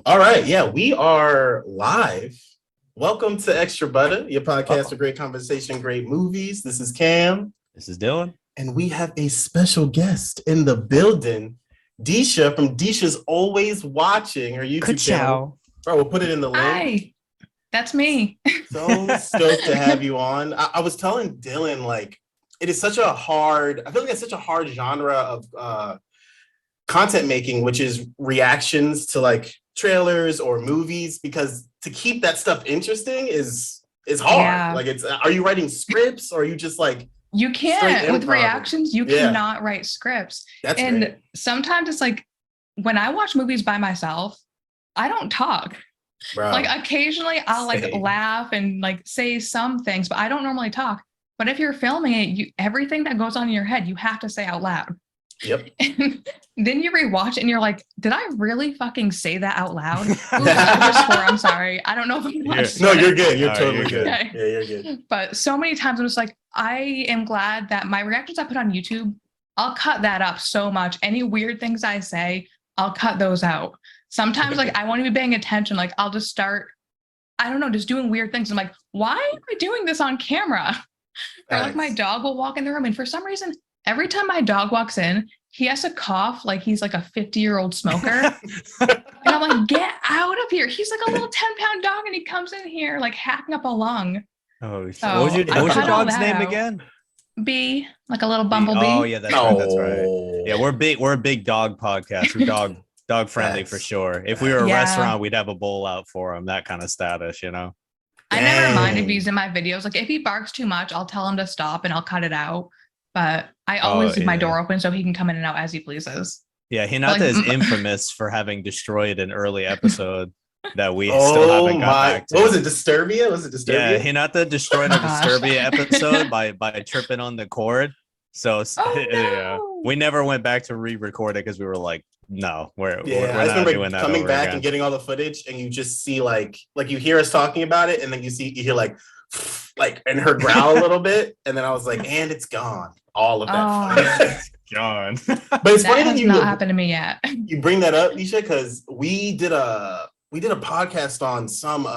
All right, yeah, we are live. Welcome to Extra Butter, your podcast for great conversation, great movies. This is Cam. This is Dylan. And we have a special guest in the building, Disha from Disha's Always Watching, her YouTube channel. Bro, we'll put it in the link. Hi, that's me. So stoked to have you on. I was telling Dylan, like, it is such a hard, I feel like it's such a hard genre of content making, which is reactions to like trailers or movies, because to keep that stuff interesting is hard. Yeah. Like, are you writing scripts or are you just like, you can't with reactions, you cannot write scripts. That's and great. Sometimes it's like when I watch movies by myself, I don't talk. Bro, like occasionally I'll like laugh and like say some things, but I don't normally talk. But if you're filming it, everything that goes on in your head, you have to say out loud. Yep. And then you rewatch it and you're like, did I really fucking say that out loud? Oops, I just swore. I'm sorry. I don't know if I'm No, you're good. You're totally good. Okay. Yeah, you're good. But so many times I'm just like, I am glad that my reactions I put on YouTube, I'll cut that up so much. Any weird things I say, I'll cut those out. Sometimes like I won't even be paying attention. Like I'll just start, I don't know, just doing weird things. I'm like, why am I doing this on camera? Or like my dog will walk in the room and for some reason, every time my dog walks in, he has to cough like he's like a 50-year-old smoker. And I'm like, get out of here. He's like a little 10-pound dog and he comes in here like hacking up a lung. Oh, so what was your dog's name again? Bee, like a little bumblebee. Oh yeah, that's right. Yeah, we're a big dog podcast. We're dog friendly for sure. If we were a restaurant, we'd have a bowl out for him, that kind of status, you know. I never mind if he's in my videos. Like if he barks too much, I'll tell him to stop and I'll cut it out. But I always leave my door open so he can come in and out as he pleases. Yeah, Hinata is infamous for having destroyed an early episode that we still haven't got back to. What was it, Disturbia? Yeah, Hinata destroyed a Disturbia episode by tripping on the cord. So yeah, we never went back to re-record it because we were like, no, we're not doing that. Coming back and getting all the footage, and you just see like you hear us talking about it, and then you hear like and her growl a little bit, and then I was like, and it's gone. All of that it's gone. But it's funny that not happened to me yet. You bring that up, Nisha, because we did a podcast on some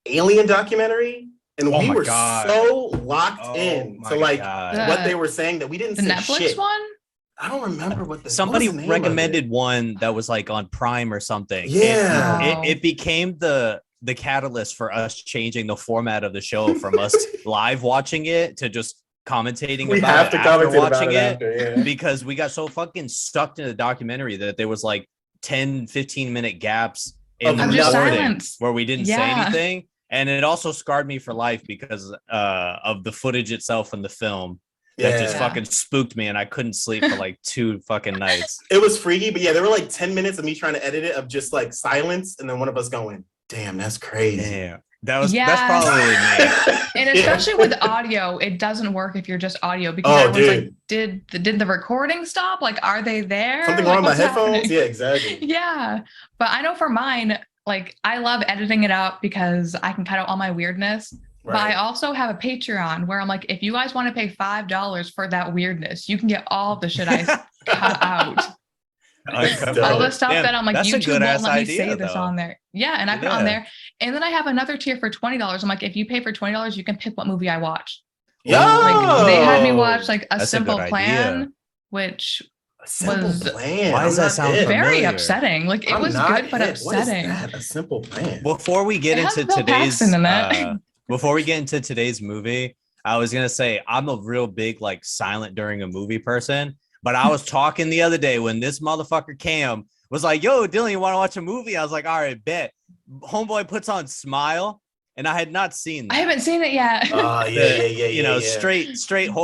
alien documentary, and we were so locked in to what they were saying that we didn't say Netflix shit. One. I don't remember somebody recommended one that was like on Prime or something. Yeah, it became the catalyst for us changing the format of the show from us live watching it to just commentating about it after watching it, because we got so fucking stuck in the documentary that there was like 10-15 minute gaps in the recording where we didn't say anything, and it also scarred me for life because of the footage itself in the film that just fucking spooked me, and I couldn't sleep for like 2 fucking nights. It was freaky, but yeah, there were like 10 minutes of me trying to edit it of just like silence, and then one of us going, damn, that's crazy. Damn. That's probably me. And especially with audio, it doesn't work if you're just audio, because like, did the recording stop? Like, are they there? Something wrong with my headphones? Happening? Yeah, exactly. Yeah. But I know for mine, like I love editing it out because I can cut out all my weirdness. Right. But I also have a Patreon where I'm like, if you guys want to pay $5 for that weirdness, you can get all the shit I cut out. All the stuff that I'm like, YouTube won't let me say this on there. Yeah, and I put it on there. And then I have another tier for $20. I'm like, if you pay for $20, you can pick what movie I watch. Yeah, like, they had me watch like a Simple Plan, which was why does that sound very upsetting? Like it was good but upsetting. What is that? A Simple Plan. Before we get into today's movie, I was gonna say I'm a real big like silent during a movie person. But I was talking the other day when this motherfucker Cam was like, yo, Dylan, you want to watch a movie? I was like, all right, bet. Homeboy puts on Smile, and I had not seen that. I haven't seen it yet. Yeah. Straight,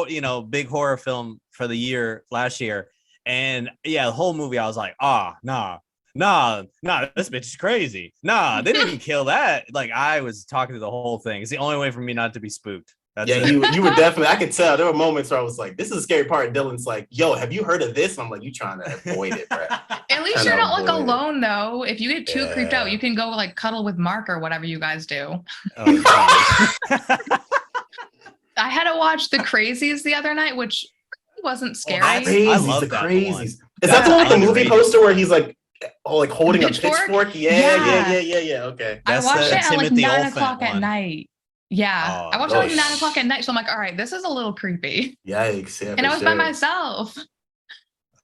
big horror film for the year last year. And yeah, the whole movie, I was like, nah, this bitch is crazy. Nah, they didn't kill that. Like, I was talking to the whole thing. It's the only way for me not to be spooked. You were definitely, I could tell there were moments where I was like, this is a scary part. Dylan's like, yo, have you heard of this? And I'm like, you trying to avoid it, bro. At least you're not like alone though. If you get too creeped out, you can go like cuddle with Mark or whatever you guys do. I had to watch The Crazies the other night, which wasn't scary. I love that Crazies. Is that the one with the movie poster where he's like like holding a Pitchfork? pitchfork. Yeah. Okay. I That's watched the it at like Timothy 9 o'clock at Olyphant one. night. Yeah, Oh, I watched it at like gosh. 9 o'clock at night. So I'm like, all right, this is a little creepy. Yikes! Yeah, And I for was by sure. myself.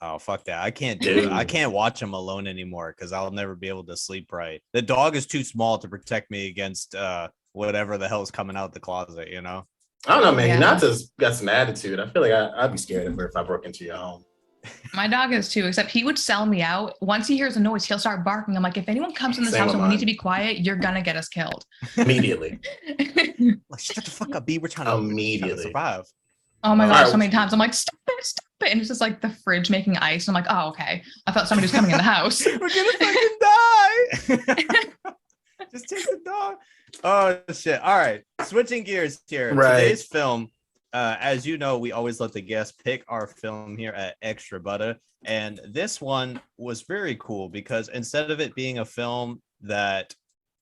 Oh, fuck that. I can't do it. I can't watch them alone anymore because I'll never be able to sleep right. The dog is too small to protect me against whatever the hell's coming out the closet, you know? I don't know, man. Yeah. Hinata's got some attitude. I feel like I'd be scared of her if I broke into your home. My dog is too, except he would sell me out. Once he hears a noise, he'll start barking. I'm like, if anyone comes in this Same house with and we need mine. to be quiet, you're gonna get us killed. Immediately. Like, shut the fuck up, B. We're trying to Immediately. survive. Oh my All gosh, right. so many times I'm like, stop it. And it's just like the fridge making ice. I'm like, oh, okay. I thought somebody was coming in the house. We're gonna fucking die. Just take the dog. Oh shit. All right. Switching gears here. Right. Today's film, as you know, we always let the guests pick our film here at Extra Butter. And this one was very cool because instead of it being a film that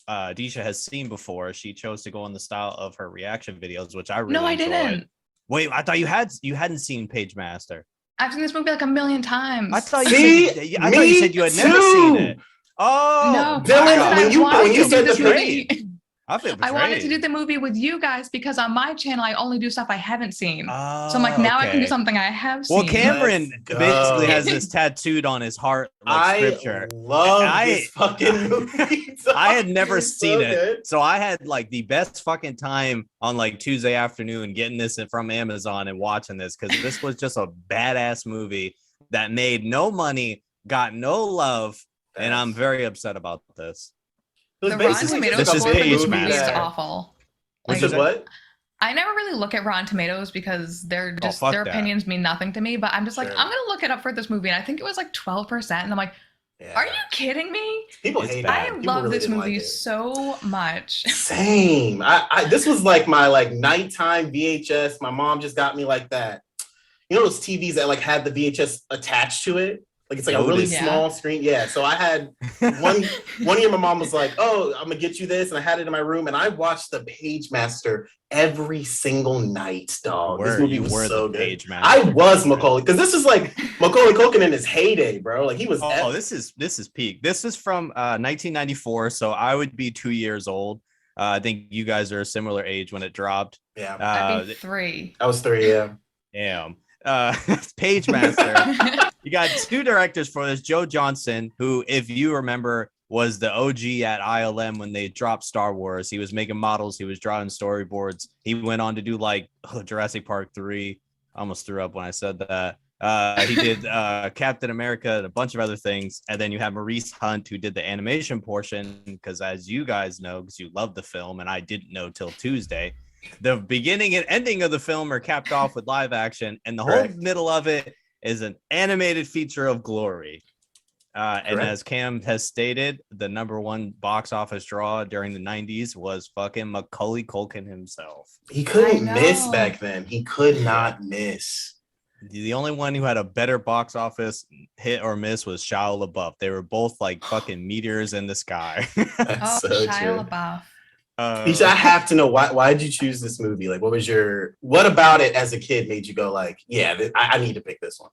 Disha has seen before, she chose to go in the style of her reaction videos, which I really No, I enjoyed. didn't. Wait, I thought you hadn't seen Pagemaster. I've seen this movie like a million times. I thought See? you said you had never Me seen too. it. Oh, No, Dylan, I said when I you wanted to said do this the movie. I feel betrayed. I wanted to do the movie with you guys because on my channel I only do stuff I haven't seen. So I'm like, now I can do something I have seen. Well, Cameron Let's go. basically has this tattooed on his heart like scripture. I love this fucking movie. I had never seen it, good. so I had like the best fucking time on like Tuesday afternoon getting this from Amazon and watching this because this was just a badass movie that made no money, got no love, and I'm very upset about this. It was The Rotten basically Tomatoes just a score for big this movie movie is that- awful. Which Like, is what? I never really look at Rotten Tomatoes because they're just fuck their that. opinions mean nothing to me. But I'm just like, Sure. I'm gonna look it up for this movie, and I think it was like 12%. And I'm like, Yeah. are you kidding me? People It's hate bad. it. I People love really this didn't movie like it. so much. Same. I this was like my like nighttime VHS. My mom just got me like that. You know those TVs that like had the VHS attached to it? Like it's like a really Yeah. small screen. Yeah. So I had one year my mom was like, "Oh, I'm gonna get you this," and I had it in my room, and I watched the Pagemaster every single night, dog. This movie was so good. Pagemaster. I was Macaulay because this is like Macaulay Culkin in his heyday, bro. Like he was. Oh, this is peak. This is from 1994, so I would be 2 years old. I think you guys are a similar age when it dropped. Yeah. I'd be 3. I was 3. Yeah. Damn. Pagemaster. You got 2 directors for this. Joe Johnston, who, if you remember, was the OG at ILM when they dropped Star Wars. He was making models. He was drawing storyboards. He went on to do like Jurassic Park 3. I almost threw up when I said that. He did Captain America and a bunch of other things. And then you have Maurice Hunt, who did the animation portion, because as you guys know, because you love the film, and I didn't know till Tuesday, the beginning and ending of the film are capped off with live action, and the whole middle of it is an animated feature of glory. And as Cam has stated, the #1 box office draw during the 90s was fucking Macaulay Culkin himself. He couldn't I miss know. back then. He could not miss. The only one who had a better box office hit or miss was Shia LaBeouf. They were both like fucking meteors in the sky. Oh, That's so Shia true. LaBeouf. Isha, I have to know why did you choose this movie? Like, what about it as a kid made you go like, yeah, I need to pick this one?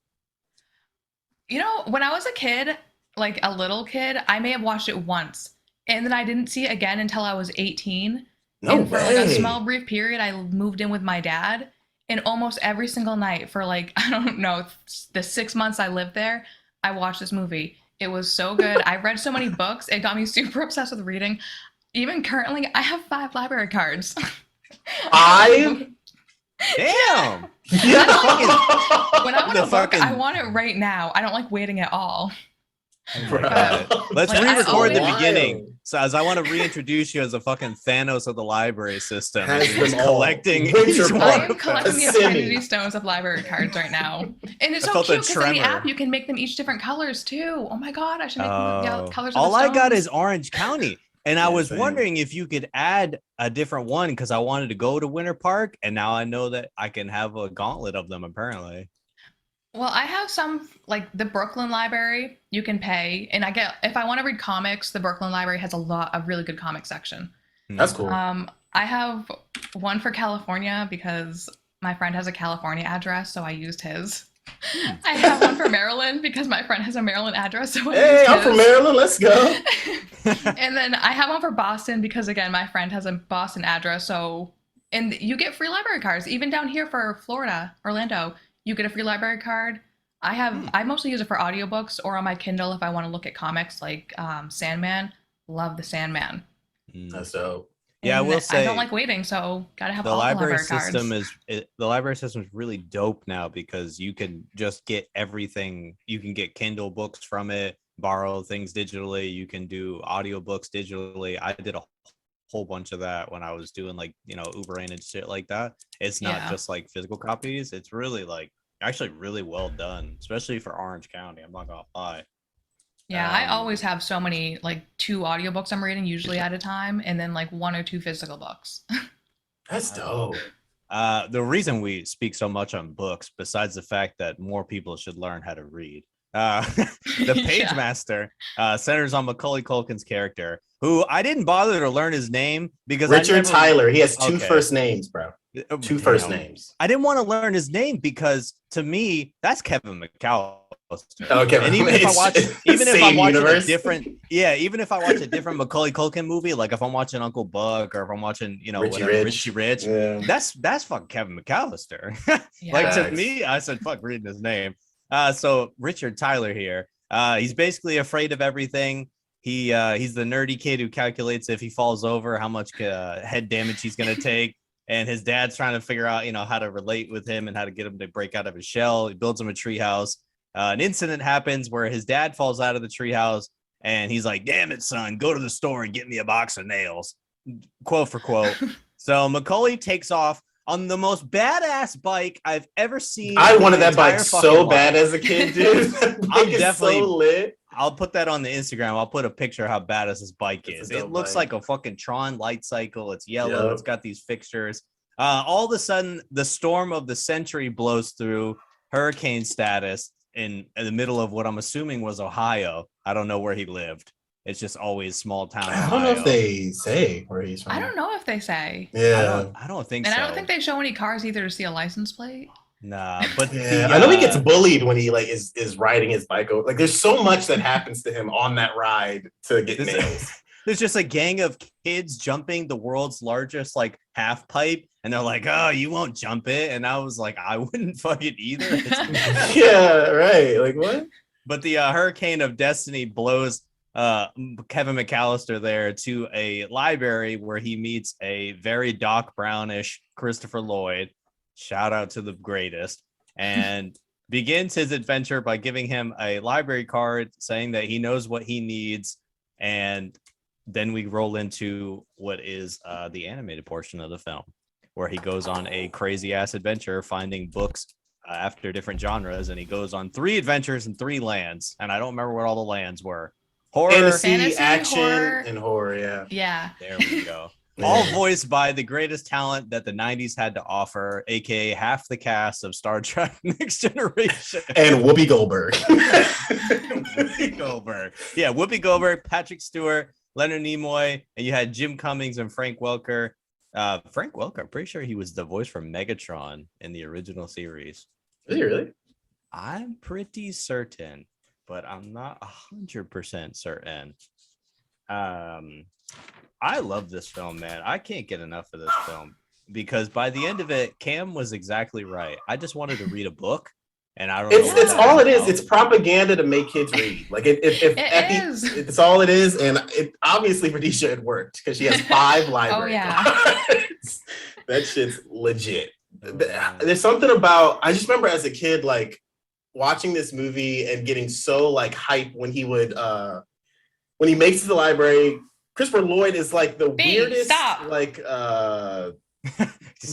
You know, when I was a kid, like a little kid, I may have watched it once, and then I didn't see it again until I was 18. No and for way. like a small brief period, I moved in with my dad, and almost every single night for like, I don't know, the 6 months I lived there, I watched this movie. It was so good. I read so many books. It got me super obsessed with reading. Even currently, I have 5 library cards. 5? Damn. Yeah. When I want The a book, I fucking- want it right now. I don't like waiting at all. Bro. Let's Like, re-record the wild. beginning. So as I want to reintroduce you as a fucking Thanos of the library system. Has And just them all. collecting Winter each Park. one I of am them. collecting the A semi. Infinity Stones of library cards right now. And it's I so felt a cute because in the tremor. app you can make them each different colors too. Oh my god, I should make Oh. colors of All the I got stones. is Orange County. And I Yeah, was same. wondering if you could add a different one because I wanted to go to Winter Park. And now I know that I can have a gauntlet of them, apparently. Well, I have some, like the Brooklyn Library, you can pay. And I get, if I want to read comics, the Brooklyn Library has a really good comic section. That's cool. I have one for California because my friend has a California address, so I used his. I have one for Maryland because my friend has a Maryland address. So hey, I'm from Maryland. Let's go. And then I have one for Boston because, again, my friend has a Boston address. So, and you get free library cards. Even down here for Florida, Orlando, you get a free library card. I mostly use it for audiobooks or on my Kindle if I want to look at comics like Sandman. Love the Sandman. That's dope. Yeah, I will say I don't like waiting, so gotta have the all library the library system cards. the library system is really dope now because you can just get everything. You can get Kindle books from it, borrow things digitally. You can do audiobooks digitally. I did a whole bunch of that when I was doing like Uber and shit like that. It's not just like physical copies. It's really like actually really well done, especially for Orange County. I'm not gonna lie. Yeah, I always have so many, like 2 audiobooks I'm reading usually at a time, and then like 1 or 2 physical books. That's dope. The reason we speak so much on books, besides the fact that more people should learn how to read, the Pagemaster centers on Macaulay Culkin's character, who I didn't bother to learn his name because Richard Tyler. He has 2 first names, bro. 2 first names. I didn't want to learn his name because to me that's Kevin McAllister. Okay, and even if I'm watching a different, even if I watch a different Macaulay Culkin movie, like if I'm watching Uncle Buck or if I'm watching, Richie Rich, that's fucking Kevin McAllister. Like to me, I said fuck reading his name. So Richard Tyler here, he's basically afraid of everything. He's the nerdy kid who calculates if he falls over how much head damage he's gonna take. And his dad's trying to figure out, how to relate with him and how to get him to break out of his shell. He builds him a treehouse. An incident happens where his dad falls out of the treehouse and he's like, damn it, son, go to the store and get me a box of nails. Quote for quote. So Macaulay takes off on the most badass bike I've ever seen. I wanted that bike so bad as a kid, dude. I'm definitely so lit. I'll put that on the Instagram. I'll put a picture of how badass this bike is. It looks like a fucking Tron light cycle. It's yellow. Yep. It's got these fixtures. All of a sudden, the storm of the century blows through, hurricane status in the middle of what I'm assuming was Ohio. I don't know where he lived. It's just always small town Ohio. I don't know if they say where he's from. I don't know if they say. Yeah. I don't think so. And I don't think they show any cars either to see a license plate. Nah, but I know he gets bullied when he like is riding his bike over. Like there's so much that happens to him on that ride to get nails. There's just a gang of kids jumping the world's largest like half pipe, and they're like, "Oh, you won't jump it," and I was like, "I wouldn't fuck it either." Yeah, right. Like what? But the Hurricane of Destiny blows Kevin McAllister there to a library where he meets a very Doc Brownish Christopher Lloyd. Shout out to the greatest. And begins his adventure by giving him a library card saying that he knows what he needs. And then we roll into what is the animated portion of the film, where he goes on a crazy ass adventure finding books after different genres. And he goes on 3 adventures in 3 lands. And I don't remember what all the lands were. Horror, fantasy, action, and horror. Yeah. Yeah. There we go. All voiced by the greatest talent that the 90s had to offer, aka half the cast of Star Trek Next Generation. And Whoopi Goldberg. Whoopi Goldberg. Yeah, Whoopi Goldberg, Patrick Stewart, Leonard Nimoy, and you had Jim Cummings and Frank Welker. Frank Welker, I'm pretty sure he was the voice for Megatron in the original series. Is he really? I'm pretty certain, but I'm not 100% certain. I love this film, man. I can't get enough of this film because by the end of it, Cam was exactly right. I just wanted to read a book, and I don't know. It's all it is. It's propaganda to make kids read. Like it's all it is, and it obviously for Disha it worked because she has 5 library cards. That shit's legit. There's something about. I just remember as a kid, like watching this movie and getting so like hype when he would when he makes it to the library. Christopher Lloyd is like the weirdest like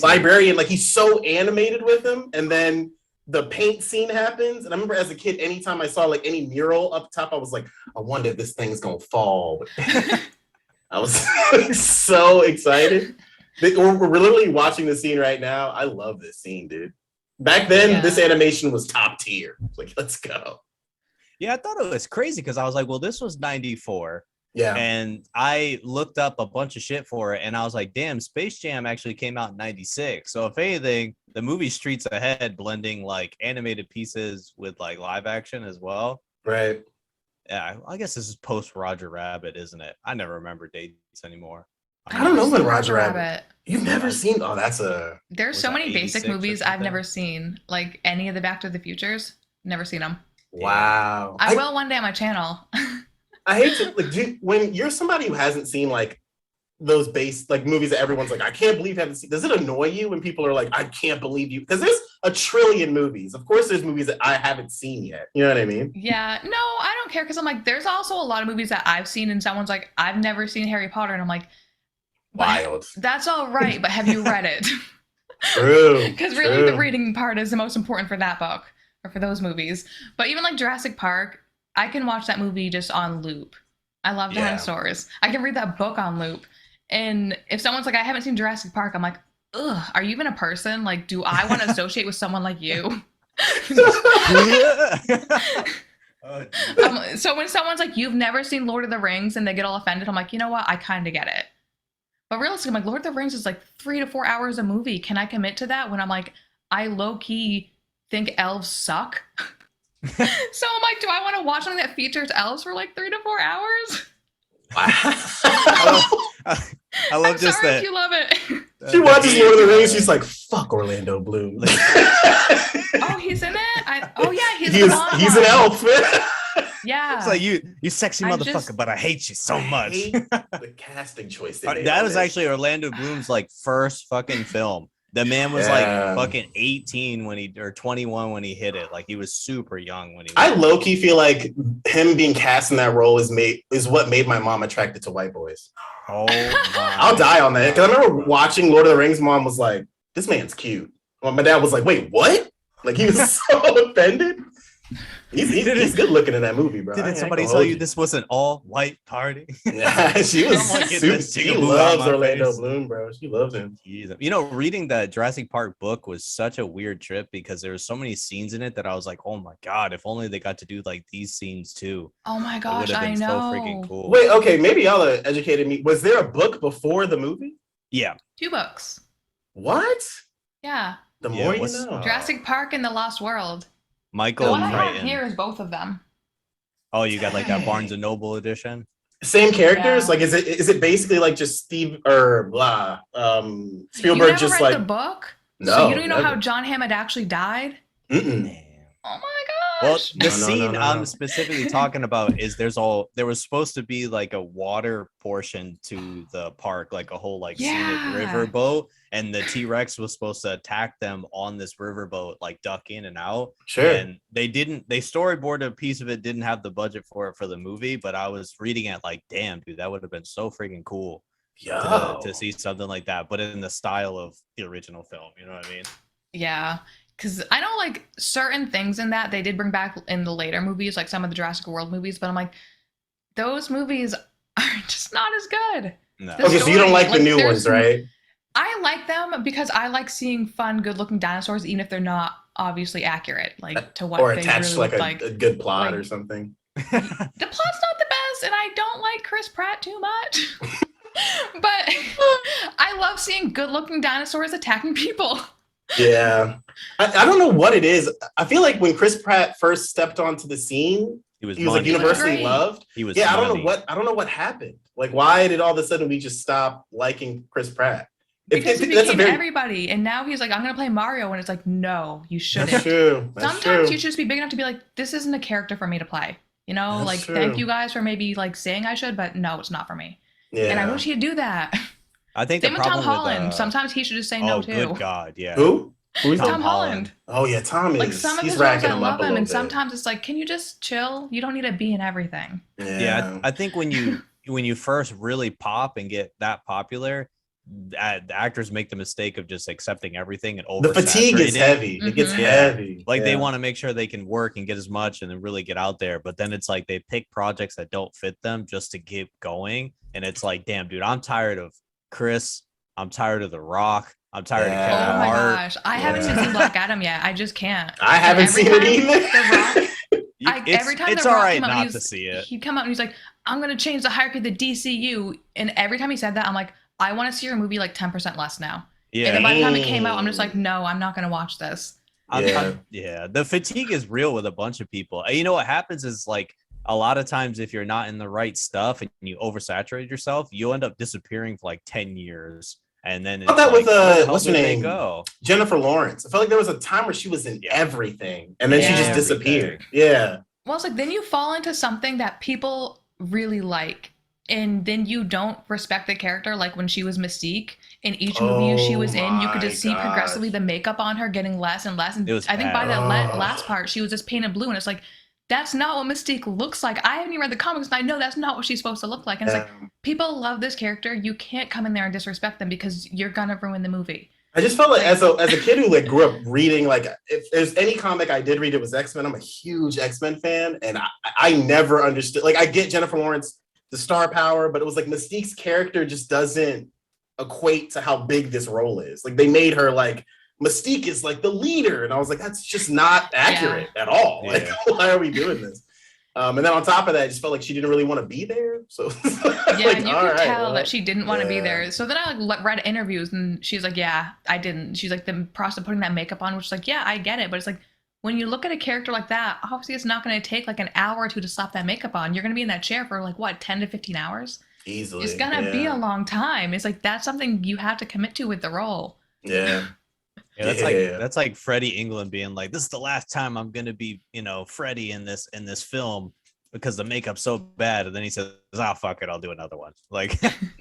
librarian. Like he's so animated with him, and then the paint scene happens. And I remember as a kid, anytime I saw like any mural up top, I was like, I wonder if this thing's gonna fall. I was so excited. We're literally watching the scene right now. I love this scene, dude. Back then, this animation was top tier. Like, let's go. Yeah, I thought it was crazy because I was like, well, this was 94. Yeah. And I looked up a bunch of shit for it, and I was like, damn, Space Jam actually came out in 96. So if anything, the movie Streets Ahead, blending like animated pieces with like live action as well. Right. Yeah, I guess this is post Roger Rabbit, isn't it? I never remember dates anymore. I don't know when Roger Rabbit. You've never seen? Oh, that's a. There's so many basic movies I've never seen. Like any of the Back to the Futures, never seen them. Wow. I will one day on my channel. I hate to like when you're somebody who hasn't seen like those movies that everyone's like, I can't believe you haven't seen. Does it annoy you when people are like, I can't believe you? Because there's a trillion movies. Of course, there's movies that I haven't seen yet. You know what I mean? Yeah. No, I don't care because I'm like, there's also a lot of movies that I've seen, and someone's like, I've never seen Harry Potter, and I'm like, wild. That's all right, but have you read it? True. Because really, the reading part is the most important for that book or for those movies. But even like Jurassic Park, I can watch that movie just on loop. I love dinosaurs. I can read that book on loop. And if someone's like, I haven't seen Jurassic Park, I'm like, ugh, are you even a person? Like, do I want to associate with someone like you? So when someone's like, you've never seen Lord of the Rings, and they get all offended, I'm like, you know what? I kind of get it. But realistically, I'm like, Lord of the Rings is like 3 to 4 hours a movie. Can I commit to that when I'm like, I low-key think elves suck? So I'm like, do I want to watch something that features elves for like 3 to 4 hours? I love I'm just sorry that. If you love it. She watches Lord of the Rings. She's like, "Fuck Orlando Bloom." Oh, he's in it. He's an elf. Yeah, it's like you sexy motherfucker, but I hate you so much. The casting choice. That was actually Orlando Bloom's like first fucking film. The man was like fucking 18 or 21 when he hit it. Like he was super young when he. I low key feel like him being cast in that role is what made my mom attracted to white boys. Oh, my I'll die on that because I remember watching Lord of the Rings. Mom was like, "This man's cute." Well, my dad was like, "Wait, what?" Like he was so offended. He's good looking in that movie, bro. Didn't somebody tell you this was an all-white party? Yeah, she was. She loves Orlando Bloom, bro. She loves him. You know, reading the Jurassic Park book was such a weird trip because there were so many scenes in it that I was like, oh my god, if only they got to do like these scenes too. Oh my gosh, I know. So freaking cool. Wait, okay, maybe y'all educated me. Was there a book before the movie? Yeah, 2 books. What? Yeah. The more you know. Jurassic Park and the Lost World. Michael. The one I have here is both of them. Oh, you got like that Barnes and Noble edition. Same characters? Yeah. Like, is it basically like just Spielberg you just read like the book? No. So you don't know how John Hammond actually died? Mm-mm. Oh my gosh. Well, the scene I'm specifically talking about is there was supposed to be like a water portion to the park, like a whole like scenic river boat, and the T-Rex was supposed to attack them on this river boat, like duck in and out. Sure. And they storyboarded a piece of it, didn't have the budget for it for the movie, but I was reading it like, damn, dude, that would have been so freaking cool to see something like that, but in the style of the original film, you know what I mean? Yeah. Because I know, like, certain things in that they did bring back in the later movies, like some of the Jurassic World movies, but I'm like, those movies are just not as good. No. Okay, so you don't like the new ones, right? I like them because I like seeing fun, good-looking dinosaurs, even if they're not obviously accurate, like to what or they attached really to like a good plot or something. The plot's not the best, and I don't like Chris Pratt too much. But I love seeing good-looking dinosaurs attacking people. Yeah. I don't know what it is. I feel like when Chris Pratt first stepped onto the scene, he was like universally loved. I don't know what happened. Like, why did all of a sudden we just stop liking Chris Pratt? Because he became everybody, and now he's like, I'm gonna play Mario, and it's like, no, you shouldn't. That's true. Sometimes you should just be big enough to be like, this isn't a character for me to play. You know, like, thank you guys for maybe like saying I should, but no, it's not for me. Yeah. And I wish he'd do that. I think same with Tom Holland. Sometimes he should just say no too. Oh, good God, yeah. Who? Who's Tom Holland? Oh yeah, Tom is. Like some of his roles, I love him, and sometimes it's like, can you just chill? You don't need to be in everything. Yeah, I think when you first really pop and get that popular, the actors make the mistake of just accepting everything and over. The fatigue is heavy. It gets heavy. Like they want to make sure they can work and get as much and then really get out there, but then it's like they pick projects that don't fit them just to keep going, and it's like, damn, dude, I'm tired of Chris. I'm tired of The Rock. I'm tired of Kevin Hart. Oh my gosh. I haven't even seen Black Adam yet. I just can't. I haven't seen it either. Every time it's The all Rock right came out, not to see it. He'd come out and he's like, I'm gonna change the hierarchy of the DCU. And every time he said that, I'm like, I want to see your movie like 10% less now. Yeah. And then by the time it came out, I'm just like, no, I'm not gonna watch this. Yeah. The fatigue is real with a bunch of people. And you know what happens is like a lot of times if you're not in the right stuff and you oversaturate yourself, you'll end up disappearing for like 10 years. And then it's that like, with what's her name? Go? Jennifer Lawrence. I felt like there was a time where she was in everything, and then she just disappeared. Yeah. Well, it's like then you fall into something that people really like, and then you don't respect the character. Like when she was Mystique in each movie she was in, you could just see progressively the makeup on her getting less and less. And I think by the last part, she was just painted blue, and it's like, that's not what Mystique looks like. I haven't even read the comics, and I know that's not what she's supposed to look like. And it's like, people love this character. You can't come in there and disrespect them because you're gonna ruin the movie. I just felt like as a kid who like grew up reading, like if there's any comic I did read, it was X-Men. I'm a huge X-Men fan, and I never understood. Like I get Jennifer Lawrence, the star power, but it was like Mystique's character just doesn't equate to how big this role is. Like they made her like Mystique is like the leader, and I was like, that's just not accurate at all. Yeah. Like, why are we doing this? And then on top of that, I just felt like she didn't really want to be there. So yeah, like, you could tell that she didn't want to be there. So then I like read interviews, and she's like, yeah, I didn't. She's like, the process of putting that makeup on, which is like, yeah, I get it, but it's like when you look at a character like that, obviously it's not going to take like an hour or two to slap that makeup on. You're going to be in that chair for like what, 10 to 15 hours? Easily. It's going to be a long time. It's like that's something you have to commit to with the role. Yeah. Yeah, that's like Freddie England being like, this is the last time I'm gonna be, Freddie in this film because the makeup's so bad. And then he says, fuck it, I'll do another one. Like,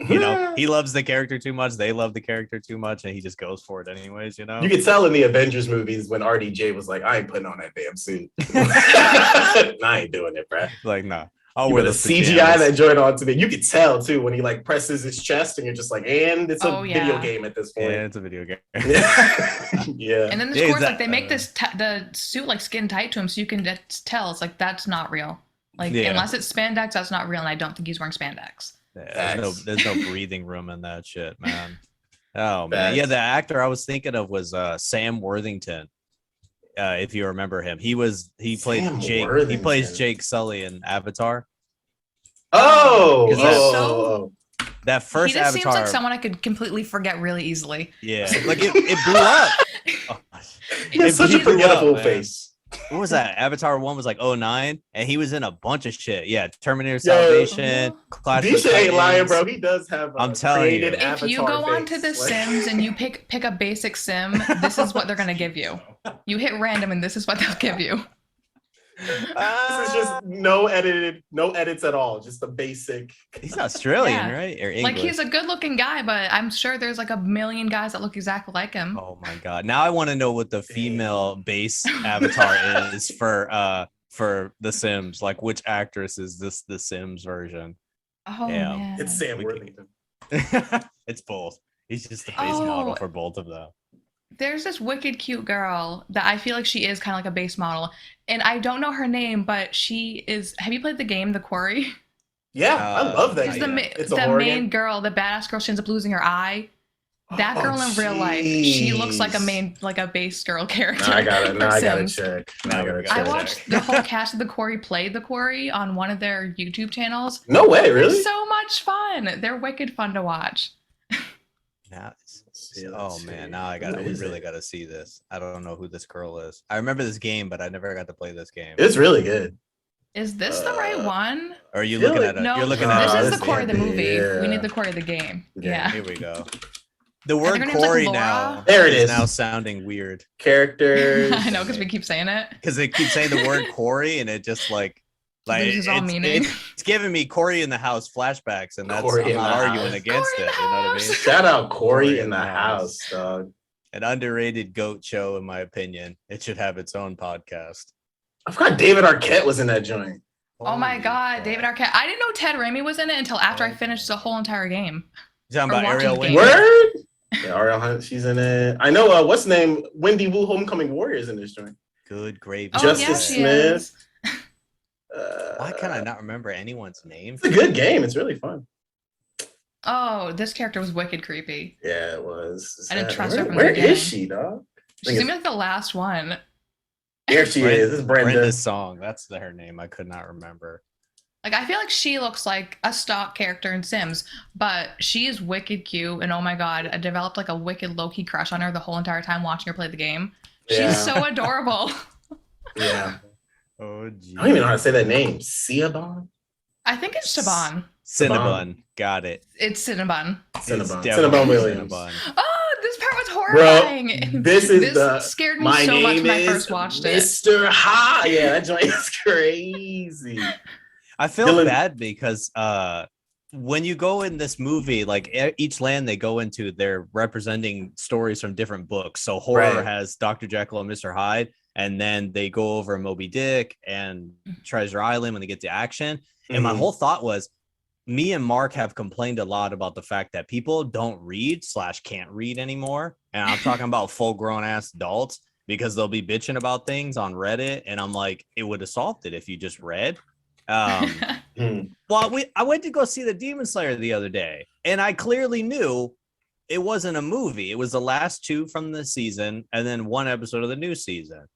he loves the character too much, they love the character too much, and he just goes for it anyways, You could tell in the Avengers movies when RDJ was like, I ain't putting on that damn suit. I ain't doing it, bro. Like, nah. I'll wear the CGI that joined on to me. You could tell too when he like presses his chest, and you're just like, and it's a video game at this point. Yeah, it's a video game. Yeah. And then of course, like they make the suit like skin tight to him, so you can tell it's like that's not real. Like unless it's spandex, that's not real, and I don't think he's wearing spandex. Yeah, there's no breathing room in that shit, man. Oh man, yeah. The actor I was thinking of was Sam Worthington. If you remember him, he played Jake. He plays Jake Sully in Avatar. That first he just Avatar seems like someone I could completely forget really easily. Yeah, like it blew up. He has such a forgettable face. What was that? Avatar 1 was like 2009, and he was in a bunch of shit. Yeah, Terminator Salvation, Clash of the Titans. Ain't lying, bro. He does have. I'm telling you, if you go onto The Sims and you pick a basic sim, this is what they're gonna give you. You hit random, and this is what they'll give you. This is just no edits at all. Just the basic. He's Australian, right? Or English. Like he's a good-looking guy, but I'm sure there's like a million guys that look exactly like him. Oh my god! Now I want to know what the female base avatar is for The Sims. Like, which actress is this The Sims version? Oh man, it's Sam Worthington. It's both. He's just the base model for both of them. There's this wicked cute girl that I feel like she is kind of like a base model, and I don't know her name, but she is. Have you played the game The Quarry? Yeah, I love that. It's the main girl, the badass girl. She ends up losing her eye. That girl in real life, she looks like a base girl character. I gotta check. I watched the whole cast of The Quarry play The Quarry on one of their YouTube channels. No way, really? It's so much fun. They're wicked fun to watch. Now we really gotta see this. I don't know who this girl is. I remember this game, but I never got to play this game. It's really good. Is this the right one? Or are you looking at it? No, you're looking at this is the core of the movie. Yeah. We need the core of the game. Yeah. Here we go. The word Corey now. There it is. Now sounding weird. Characters. I know, because we keep saying it. Because they keep saying the word Corey, and it just like loses all meaning. It's giving me Corey in the House flashbacks, and that's I'm not arguing against it. You know what I mean? Shout out Corey in the House, dog. An underrated goat show, in my opinion. It should have its own podcast. I forgot David Arquette was in that joint. Oh my god, David Arquette! I didn't know Ted Raimi was in it until after I finished the whole entire game. You talking about Ariel Winter? Word? Yeah, Ariel Hunt, she's in it. I know. What's the name? Wendy Wu, Homecoming Warriors in this joint. Good gravy. Justice Smith. Why can I not remember anyone's name? It's a good game. It's really fun. Oh, this character was wicked creepy. Yeah, it was. I didn't trust her from the beginning. Where is she, dog? She seemed like the last one. Here she is. This is Brenda. Brenda's song. That's her name. I could not remember. Like, I feel like she looks like a stock character in Sims, but she is wicked cute. And oh my God, I developed like a wicked low key crush on her the whole entire time watching her play the game. She's so adorable. Yeah. Oh, geez. I don't even know how to say that name. Cinnabon? I think it's Shaban. Cinnabon. Got it. It's Cinnabon. Cinnabon Williams. Cinnabon. Oh, this part was horrifying. Bro, this scared me so much when I first watched it. Mr. Ha! Yeah, that joint is crazy. I feel bad because when you go in this movie, like each land they go into, they're representing stories from different books. So horror has Dr. Jekyll and Mr. Hyde, and then they go over Moby Dick and Treasure Island when they get to action. And my whole thought was, me and Mark have complained a lot about the fact that people don't read / can't read anymore. And I'm talking about full grown ass adults, because they'll be bitching about things on Reddit. And I'm like, it would have solved it if you just read. Well, I went to go see the Demon Slayer the other day, and I clearly knew it wasn't a movie. It was the last 2 from the season and then 1 episode of the new season.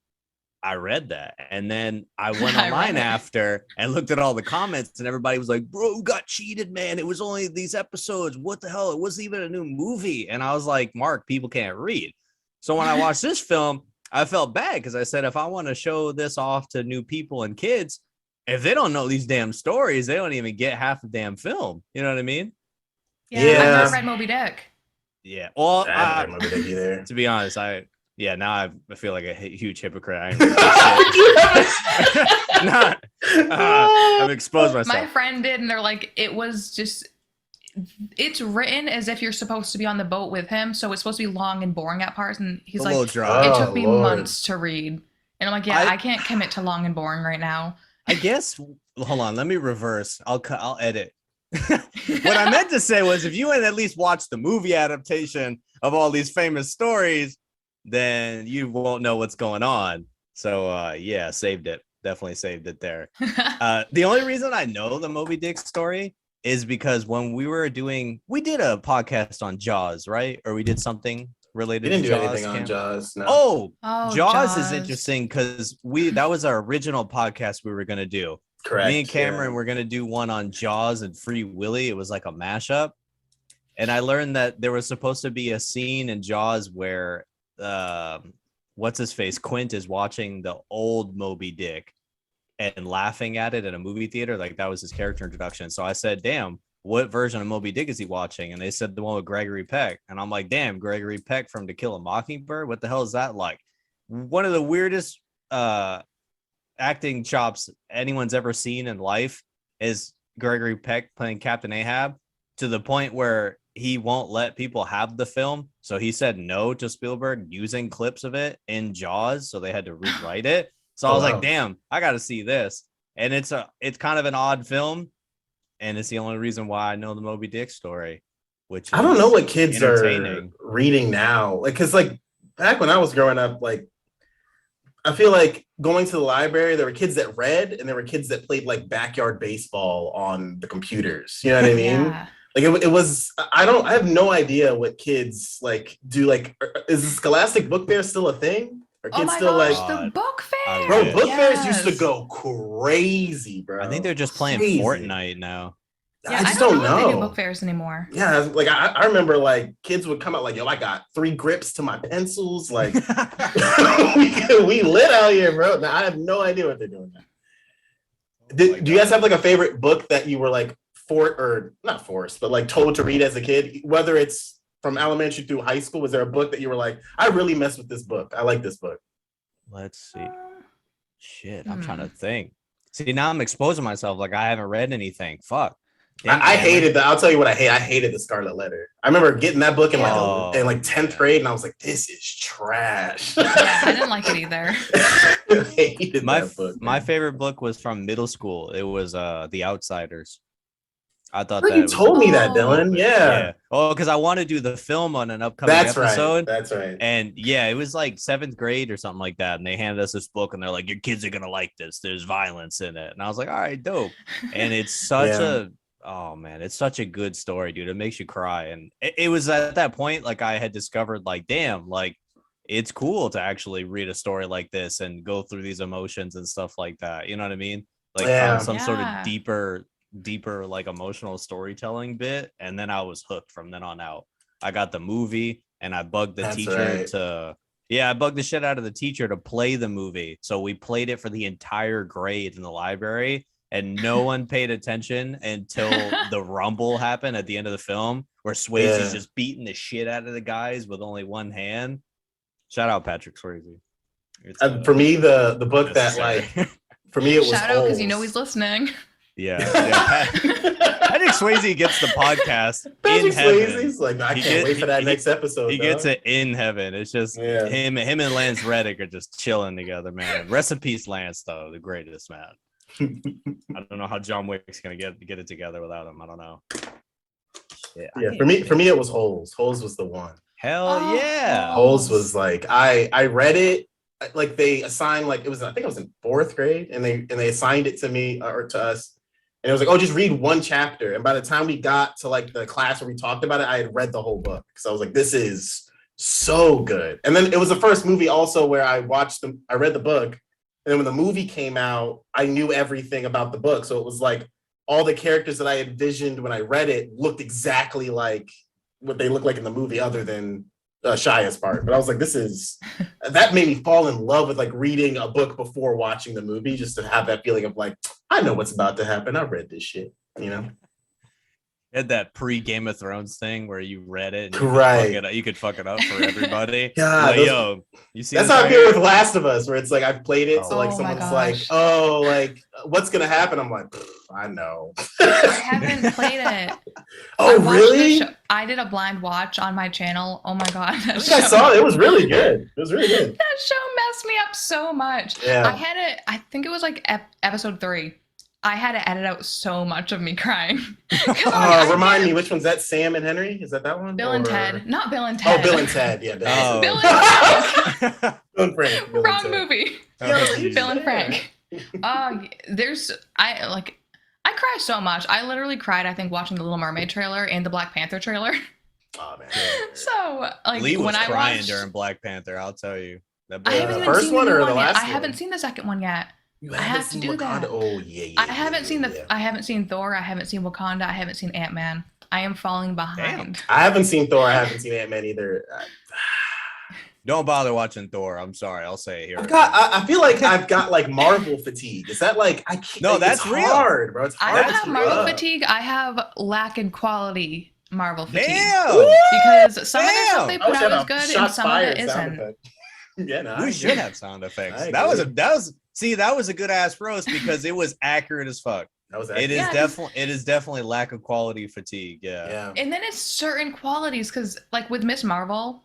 I read that, and then I went online after and looked at all the comments, and everybody was like, bro, got cheated, man. It was only these episodes. What the hell? It wasn't even a new movie. And I was like, Mark, people can't read. So when I watched this film, I felt bad, because I said, if I want to show this off to new people and kids, if they don't know these damn stories, they don't even get half the damn film. You know what I mean? Yeah. I've never read Moby Dick. Yeah. Well, I haven't read Moby Dick either. To be honest, now I feel like a huge hypocrite. I've exposed myself. My friend did, and they're like, it's written as if you're supposed to be on the boat with him, so it's supposed to be long and boring at parts. And he's like, it took me months to read. And I'm like, I can't commit to long and boring right now. I guess, hold on, let me reverse. I'll edit. What I meant to say was, if you had at least watched the movie adaptation of all these famous stories, then you won't know what's going on. So yeah, saved it. Definitely saved it there. The only reason I know the Moby Dick story is because when we did a podcast on Jaws, right? Or we did something related to Jaws. We didn't do anything on Jaws. No. Oh, Jaws is interesting, because that was our original podcast we were going to do. Correct. Me and Cameron were going to do one on Jaws and Free Willy. It was like a mashup. And I learned that there was supposed to be a scene in Jaws where what's his face, Quint, is watching the old Moby Dick and laughing at it in a movie theater. Like, that was his character introduction. So I said, damn, what version of Moby Dick is he watching? And they said the one with Gregory Peck. And I'm like, damn, Gregory Peck from To Kill a Mockingbird? What the hell is that like? One of the weirdest acting chops anyone's ever seen in life is Gregory Peck playing Captain Ahab, to the point where he won't let people have the film. So he said no to Spielberg using clips of it in Jaws. So they had to rewrite it. So I was like, damn, I got to see this. And it's kind of an odd film. And it's the only reason why I know the Moby Dick story, which I don't know what kids are reading now. Like, cause like back when I was growing up, like, I feel like going to the library, there were kids that read and there were kids that played like backyard baseball on the computers. You know what I mean? Yeah. Like it was, I have no idea what kids like do. Like, is the Scholastic Book Fair still a thing? Are kids still like the book fair? Bro, book fairs used to go crazy, bro. I think they're just playing Fortnite now. Yeah, I just don't know if they do book fairs anymore. Yeah, like I remember like kids would come out like, yo, I got 3 grips to my pencils. Like we lit out here, bro. Now I have no idea what they're doing now. Do you guys have like a favorite book that you were like not forced, but like told to read as a kid, whether it's from elementary through high school? Was there a book that you were like, I really messed with this book? I like this book. Let's see. Shit, I'm trying to think. See, now I'm exposing myself like I haven't read anything. Fuck. I hated that. I'll tell you what I hate. I hated the Scarlet Letter. I remember getting that book in like 10th grade, and I was like, "This is trash." Yeah, I didn't like it either. I hated that book. My favorite book was from middle school. It was The Outsiders. I thought you told me that, Dylan. Yeah. Oh, because I want to do the film on an upcoming episode. That's right. And yeah, it was like 7th grade or something like that. And they handed us this book, and they're like, "Your kids are gonna like this. There's violence in it." And I was like, "All right, dope." And it's such oh man, it's such a good story, dude. It makes you cry. And it was at that point, like, I had discovered, like, damn, like, it's cool to actually read a story like this and go through these emotions and stuff like that. You know what I mean? like found some sort of deeper like emotional storytelling bit, and then I was hooked from then on out. I got the movie and I bugged the teacher to I bugged the shit out of the teacher to play the movie. So we played it for the entire grade in the library, and no one paid attention until the rumble happened at the end of the film where Swayze's just beating the shit out of the guys with only one hand. Shout out Patrick Swayze. For me, the book that like for me it was shout out because you know he's listening. Patrick Swayze gets the podcast Patrick in heaven. Swayze's like, I can't wait for that next episode. He gets it in heaven. It's just him and Lance Reddick are just chilling together, man. Rest in peace, Lance, though, the greatest, man. I don't know how John Wick's gonna get it together without him. I don't know. For me it was Holes. Holes was the one. Hell yeah. Holes was like I read it. Like they assigned I think it was in 4th grade, and they assigned it to me or to us. And it was like, oh, just read one chapter. And by the time we got to like the class where we talked about it, I had read the whole book. So I was like, this is so good. And then it was the first movie also where I read the book. And then when the movie came out, I knew everything about the book. So it was like all the characters that I had envisioned when I read it looked exactly like what they look like in the movie, other than Shia's part. But I was like, that made me fall in love with like reading a book before watching the movie, just to have that feeling of like, I know what's about to happen. I read this shit, you know? Had that pre-Game of Thrones thing where you read it and you could fuck it up for everybody. God, like, you see that's how I feel with Last of Us, where it's like I've played it, so like someone's like, oh, like what's gonna happen? I'm like, I know. I haven't played it. Oh, really? I did a blind watch on my channel. Oh my god. I saw it. It was really good. It was really good. That show messed me up so much. Yeah. I think it was like episode 3. I had to edit out so much of me crying. Remind me, which one's that? Sam and Henry? Is that one? Bill and Ted. Not Bill and Ted. Oh, Bill and Ted. Yeah. Bill and Ted. Bill and Frank. Wrong movie. Bill and Frank. I cry so much. I literally cried, I think, watching the Little Mermaid trailer and the Black Panther trailer. Oh, man. So, like, Lee was crying during Black Panther, I'll tell you. The first one or the last one? I haven't seen the second one yet. I have to do that. Oh, yeah. I haven't seen Thor. I haven't seen Wakanda. I haven't seen Ant-Man. I am falling behind. Damn. I haven't seen Thor. I haven't seen Ant-Man either. Don't bother watching Thor. I'm sorry. I'll say it here. I feel like I've got like Marvel fatigue. Is that like I can't? No, that's it's real. hard, bro. It's hard. I don't have Marvel fatigue. I have lack in quality Marvel fatigue. Damn. Because some of the stuff they put out is good and some of it isn't. Yeah, no, we should have sound effects. That was a good ass roast because it was accurate as fuck. It is definitely lack of quality fatigue. Yeah. And then it's certain qualities because like with Miss Marvel,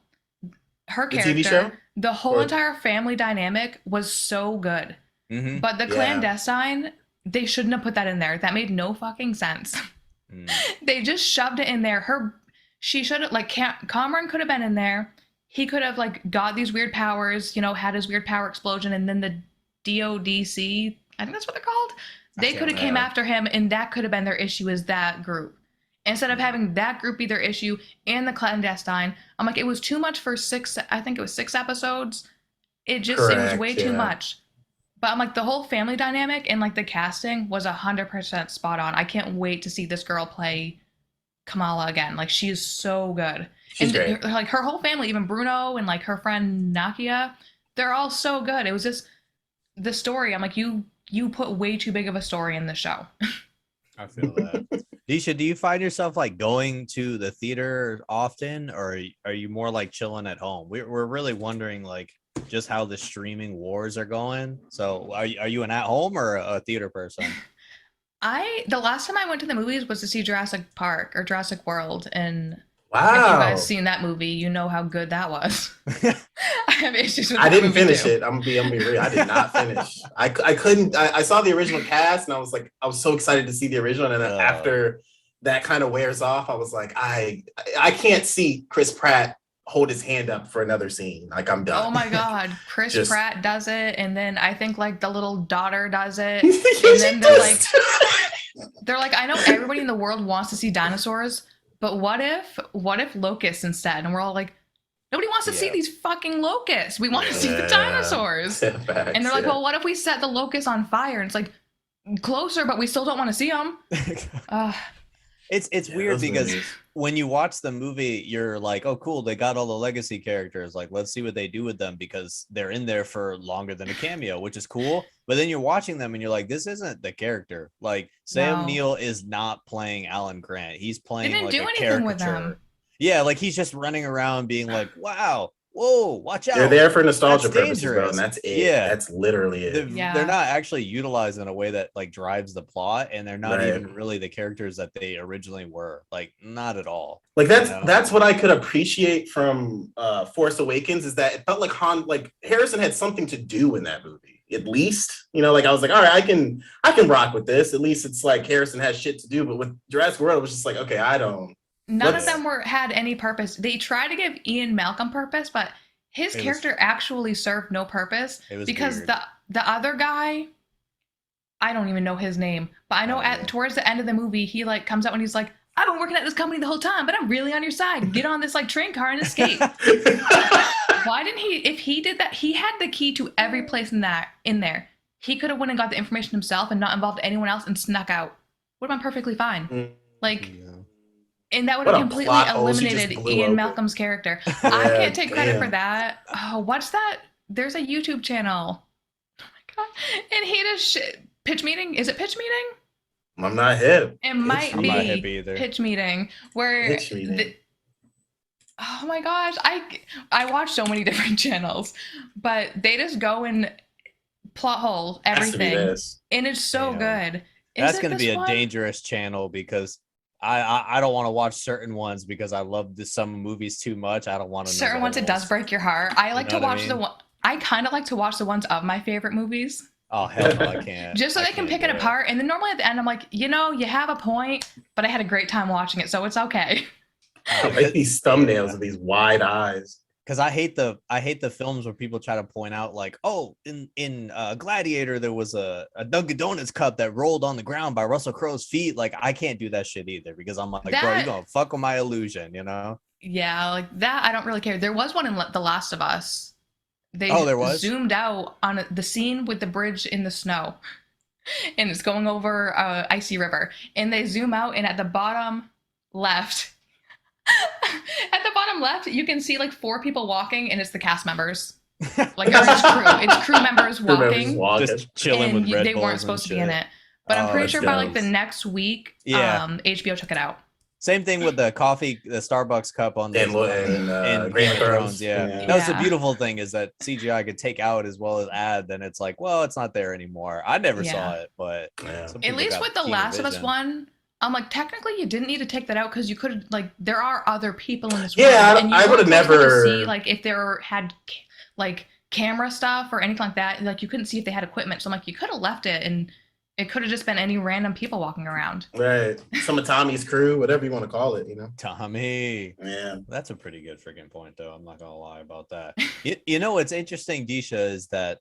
her character, the whole entire family dynamic was so good. Mm-hmm. But the clandestine, they shouldn't have put that in there. That made no fucking sense. They just shoved it in there. She should have, like, Cameron could have been in there. He could have like got these weird powers, had his weird power explosion, and then the DODC, I think that's what they're called. They could have came after him, and that could have been their issue, is that group. Instead of having that group be their issue and the clandestine, I'm like, it was too much for 6 episodes. It was way too much. But I'm like, the whole family dynamic and like the casting was 100% spot on. I can't wait to see this girl play Kamala again. Like, she is so good. She's great. Like her whole family, even Bruno and like her friend Nakia, they're all so good. It was just the story. I'm like, you put way too big of a story in the show. I feel that. Disha, do you find yourself like going to the theater often, or are you more like chilling at home? We're really wondering like just how the streaming wars are going. So are you an at-home or a theater person? The last time I went to the movies was to see Jurassic Park or Jurassic World, and wow. If you guys seen that movie, you know how good that was. I have issues with that. I didn't movie finish too. it. I'm gonna be real. I did not finish. I couldn't. I saw the original cast, and I was so excited to see the original. And then after that kind of wears off, I was like, I can't see Chris Pratt hold his hand up for another scene. Like, I'm done. Oh my god, Chris Pratt does it, and then I think like the little daughter does it, and then they're like, I know everybody in the world wants to see dinosaurs, but what if locusts instead? And we're all like, nobody wants to see these fucking locusts. We want to see the dinosaurs. And they're like, well, what if we set the locusts on fire? And it's like, closer, but we still don't want to see them. It's weird because when you watch the movie, you're like, oh, cool, they got all the legacy characters. Like, let's see what they do with them because they're in there for longer than a cameo, which is cool. But then you're watching them and you're like, this isn't the character. Like, Sam Neill is not playing Alan Grant. He's playing like a caricature. Yeah, like he's just running around being like, wow, whoa, watch out. They're there for nostalgia purposes, bro, and that's it. Yeah, that's literally it. They're not actually utilized in a way that like drives the plot, and they're not even really the characters that they originally were. Like, not at all. Like that's what I could appreciate from Force Awakens, is that it felt like Harrison had something to do in that movie. At least, like I was like, all right, I can rock with this. At least it's like Harrison has shit to do. But with Jurassic World, it was just like, okay, I don't. None of them had any purpose. They tried to give Ian Malcolm purpose, but his character actually served no purpose because weird. the other guy, I don't even know his name, but I know towards the end of the movie, he like comes out and he's like, I've been working at this company the whole time, but I'm really on your side. Get on this like train car and escape. Why didn't he? If he did that, he had the key to every place in there. He could have went and got the information himself and not involved anyone else and snuck out. Would have been perfectly fine. Like. Yeah. And that would have completely eliminated Ian Malcolm's character. I can't take credit for that. Oh, what's that? There's a YouTube channel. Oh my god! And he does pitch meeting. Is it pitch meeting? I'm not hip. It might be pitch meeting. Where oh my gosh, I watch so many different channels, but they just go and plot hole everything, and it's so good. That's going to be a dangerous channel because. I don't want to watch certain ones because I love some movies too much. I don't want to know certain ones. It does break your heart. I like to watch the one. I kind of like to watch the ones of my favorite movies. Oh hell no, I can't. Just so they can pick it apart, and then normally at the end, I'm like, you have a point, but I had a great time watching it, so it's okay. I like these thumbnails of these wide eyes. Because I hate the films where people try to point out like, oh, in Gladiator there was a Dunkin' Donuts cup that rolled on the ground by Russell Crowe's feet. Like, I can't do that shit either because I'm like, bro, you're gonna fuck with my illusion, Yeah, like that. I don't really care. There was one in The Last of Us. They zoomed out on the scene with the bridge in the snow, and it's going over icy river, and they zoom out, and at the bottom left. At the bottom left, you can see like 4 people walking, and it's the cast members. Like it's crew. It's crew members walking. Just chilling with Red They weren't supposed to be in it. But I'm pretty sure by like the next week, HBO took it out. Same thing with the coffee, the Starbucks cup on the in Game of Thrones. That was the beautiful thing, is that CGI could take out as well as add. Then it's like, well, it's not there anymore. I never saw it, but at least with the Last of Us one. I'm like, technically, you didn't need to take that out because you could, like, there are other people in this world. Yeah, I would have never see, like, if there had, like, camera stuff or anything like that. Like, you couldn't see if they had equipment. So I'm like, you could have left it, and it could have just been any random people walking around. Right. Some of Tommy's crew, whatever you want to call it, Tommy. Yeah. That's a pretty good freaking point, though. I'm not gonna lie about that. you know what's interesting, Disha, is that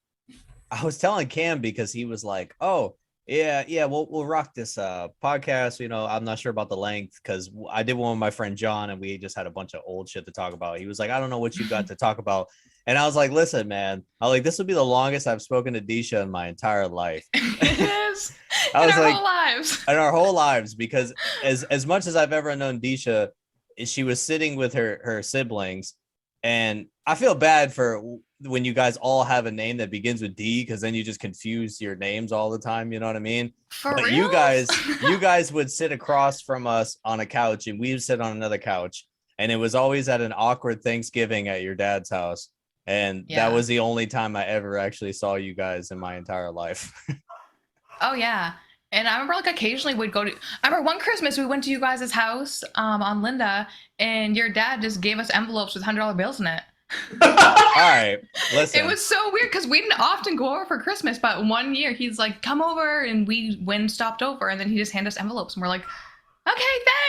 I was telling Cam because he was like, oh. Yeah, we'll rock this podcast. I'm not sure about the length because I did one with my friend John and we just had a bunch of old shit to talk about. He was like, I don't know what you got to talk about. And I was like, listen, man, this will be the longest I've spoken to Disha in my entire life. It is. In our whole lives, because as much as I've ever known Disha, she was sitting with her siblings, and I feel bad for when you guys all have a name that begins with D, because then you just confuse your names all the time. You know what I mean? For real? You guys would sit across from us on a couch, and we'd sit on another couch, and it was always at an awkward Thanksgiving at your dad's house, and that was the only time I ever actually saw you guys in my entire life. Oh yeah. And I remember, like, occasionally we'd go to. I remember one Christmas we went to you guys' house on Linda, and your dad just gave us envelopes with $100 bills in it. All right, listen. It was so weird because we didn't often go over for Christmas, but one year he's like, "Come over," and we stopped over, and then he just handed us envelopes, and we're like, "Okay,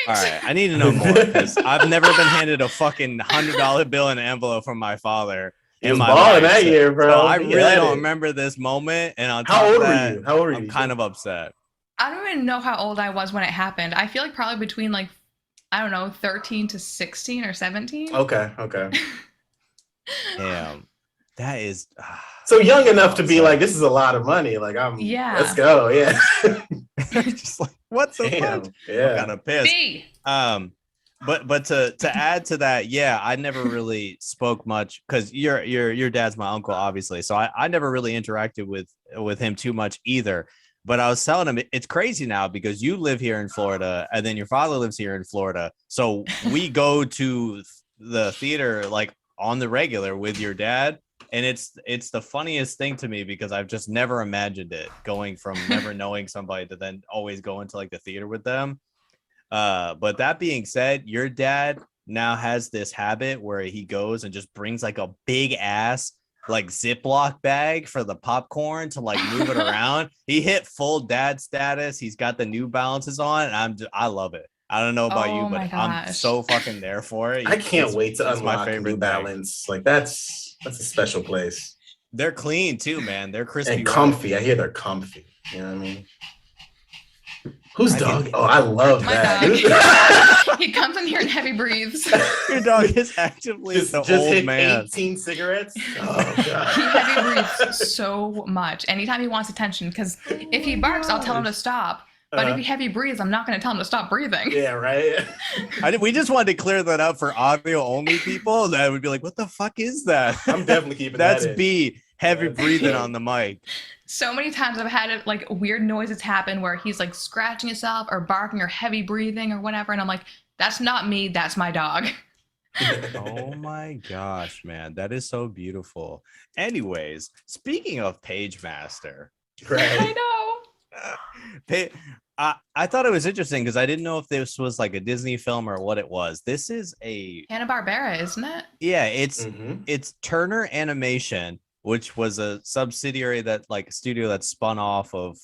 thanks." All right, I need to know more because I've never been handed a fucking $100 bill in an envelope from my father. In my life. That year, bro. So I really don't remember this moment, and on top of that, How old were you? I'm kind of upset. I don't even know how old I was when it happened. I feel like probably between, like, I don't know, 13 to 16 or 17. Okay. Yeah. That is so young enough to be like, this is a lot of money. Like, let's go. Yeah. Just like, what the fuck? Yeah. I'm kind of pissed. But to add to that, yeah, I never really spoke much because your dad's my uncle, obviously. So I never really interacted with him too much either. But I was telling him it's crazy now because you live here in Florida and then your father lives here in Florida. So we go to the theater like on the regular with your dad. And it's the funniest thing to me because I've just never imagined it, going from never knowing somebody to then always going to like the theater with them. But that being said, your dad now has this habit where he goes and just brings like a big ass like Ziploc bag for the popcorn to like move it around. He hit full dad status. He's got the New Balances on, and I love it. I don't know about you, but I'm so fucking there for it. I can't wait to unlock my favorite New Balance. Like that's a special place. They're clean too, man. They're crispy and comfy. Right. I hear they're comfy. You know what I mean? Whose dog? Oh, I love that. He comes in here and heavy breathes. Your dog is actively the old hit man. 18 cigarettes. Oh god. He heavy breathes so much. Anytime he wants attention, because if he barks, I'll tell him to stop. But if he heavy breathes, I'm not going to tell him to stop breathing. Yeah, right. We just wanted to clear that up for audio only people. That would be like, what the fuck is that? I'm definitely keeping That's that B. Heavy breathing on the mic. So many times I've had like weird noises happen where he's like scratching himself or barking or heavy breathing or whatever. And I'm like, that's not me. That's my dog. Oh my gosh, man. That is so beautiful. Anyways, speaking of Pagemaster. Right. I know. I thought it was interesting because I didn't know if this was like a Disney film or what it was. This is a Hanna-Barbera, isn't it? Yeah, it's Turner Animation, which was a subsidiary that like studio that spun off of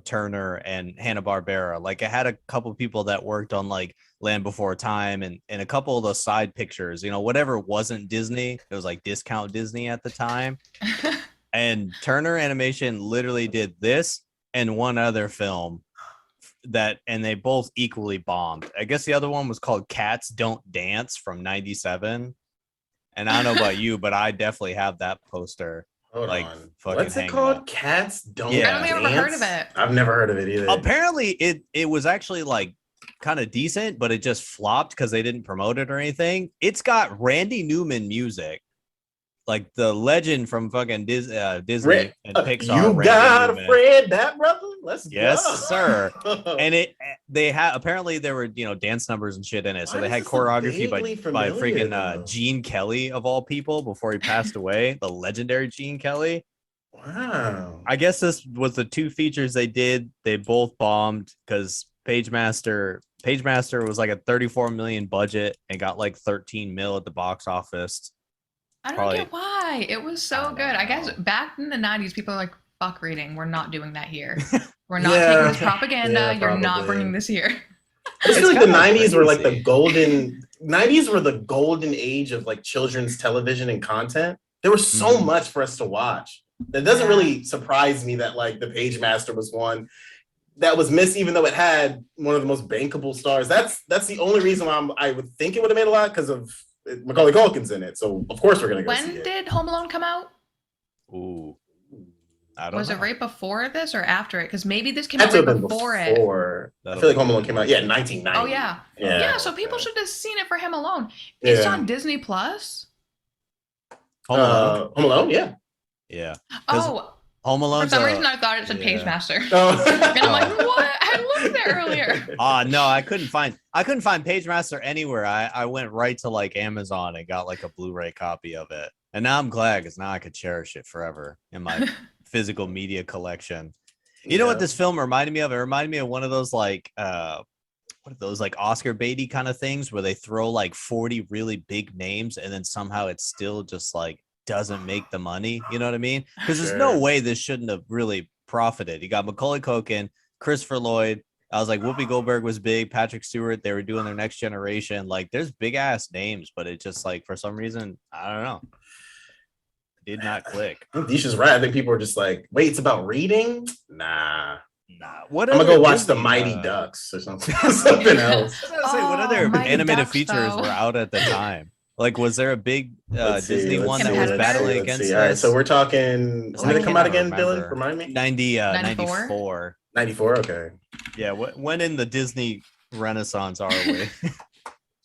Turner and Hanna-Barbera. Like it had a couple people that worked on like Land Before Time and a couple of the side pictures, whatever wasn't Disney, it was like discount Disney at the time. And Turner Animation literally did this and one other film and they both equally bombed. I guess the other one was called Cats Don't Dance from 97. And I don't know about you, but I definitely have that poster. Hold on. What's it called? Up. Cats Don't Dance? I don't think I've ever heard of it. I've never heard of it either. Apparently it was actually like kind of decent, but it just flopped because they didn't promote it or anything. It's got Randy Newman music. Like the legend from fucking Disney and Pixar. You got a friend, that brother? Let's go. Yes, sir. And they had apparently there were dance numbers and shit in it. So they had choreography by freaking Gene Kelly of all people before he passed away, the legendary Gene Kelly. Wow. I guess this was the two features they did. They both bombed because Pagemaster was like a 34 million budget and got like 13 mil at the box office. I don't get why. It was so good. I guess back in the 90s, people are like, fuck reading. We're not doing that here. We're not taking this propaganda. Yeah, you're not bringing this here. I just feel like the 90s were like the golden age of like children's television and content. There was so much for us to watch. It doesn't really surprise me that like the Pagemaster was one that was missed, even though it had one of the most bankable stars. That's the only reason why I would think it would have made a lot, because of Macaulay Culkin's in it, so of course we're gonna go see it. When did Home Alone come out? Ooh, was it right before this or after it? Because maybe this came out right before it. I feel like Home Alone came out, in 1990. Oh yeah. So people should have seen it for Home Alone. It's on Disney Plus. Home Alone, yeah. Yeah. Oh. Home Alone. For some reason, I thought it said Pagemaster. Oh. And I'm like, what? I looked there earlier. No, I couldn't find Pagemaster anywhere. I went right to like Amazon and got like a Blu-ray copy of it, and now I'm glad because now I could cherish it forever in my physical media collection. You know what this film reminded me of? It reminded me of one of those like what are those like Oscar baity kind of things where they throw like 40 really big names and then somehow it's still just like doesn't make the money. You know what I mean? Because there's no way this shouldn't have really profited. You got Macaulay Culkin, Christopher Lloyd. I was like, Whoopi Goldberg was big, Patrick Stewart. They were doing their Next Generation. Like, there's big ass names, but it just like for some reason, I don't know, it did not click. Disha's right. I think people are just like, wait, it's about reading? Nah. What I'm gonna go watch the Mighty Ducks or something. Something else. What other animated features were out at the time? Like, was there a big Disney one that was Competitor? battling against All right, this? so we're talking. When did it come out again, Dylan? Remember. Remind me. 94. 94. Okay. Yeah. When in the Disney Renaissance are we?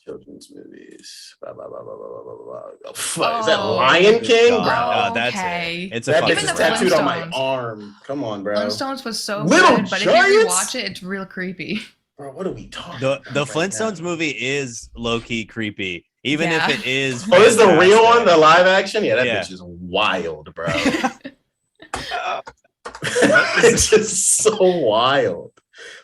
Children's movies. Blah, blah, blah, blah, blah, blah, blah, blah. Oh, is that Lion King, bro? That's okay. it. It's that a bitch is tattooed on my arm. Come on, bro. Flintstones was so Little good, but Giants? if you rewatch it, it's real creepy. Bro, what are we talking about? The Flintstones movie is low-key creepy. Even if it is. Oh, is the real one the live action? Yeah, that bitch is wild, bro. It's just so wild.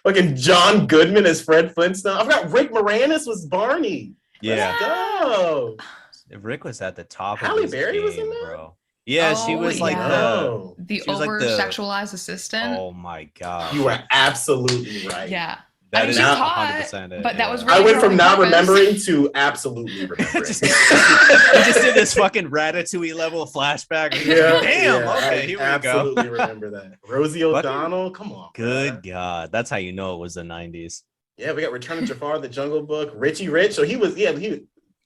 Fucking John Goodman as Fred Flintstone. I forgot Rick Moranis was Barney. Yeah. Let's go. Rick was at the top Halle of his Berry game, was in there? bro. Yeah, she was like the over-sexualized assistant. Oh my god. You are absolutely right. Yeah. That is not 100% it. But that was really I went from not purpose. remembering to absolutely remembering. He just did this fucking Ratatouille level flashback. Yeah, Damn, okay, here we go. Absolutely remember that. Rosie O'Donnell, come on. Good God. That's how you know it was the 90s. Yeah, we got Return of Jafar, The Jungle Book, Richie Rich. So he was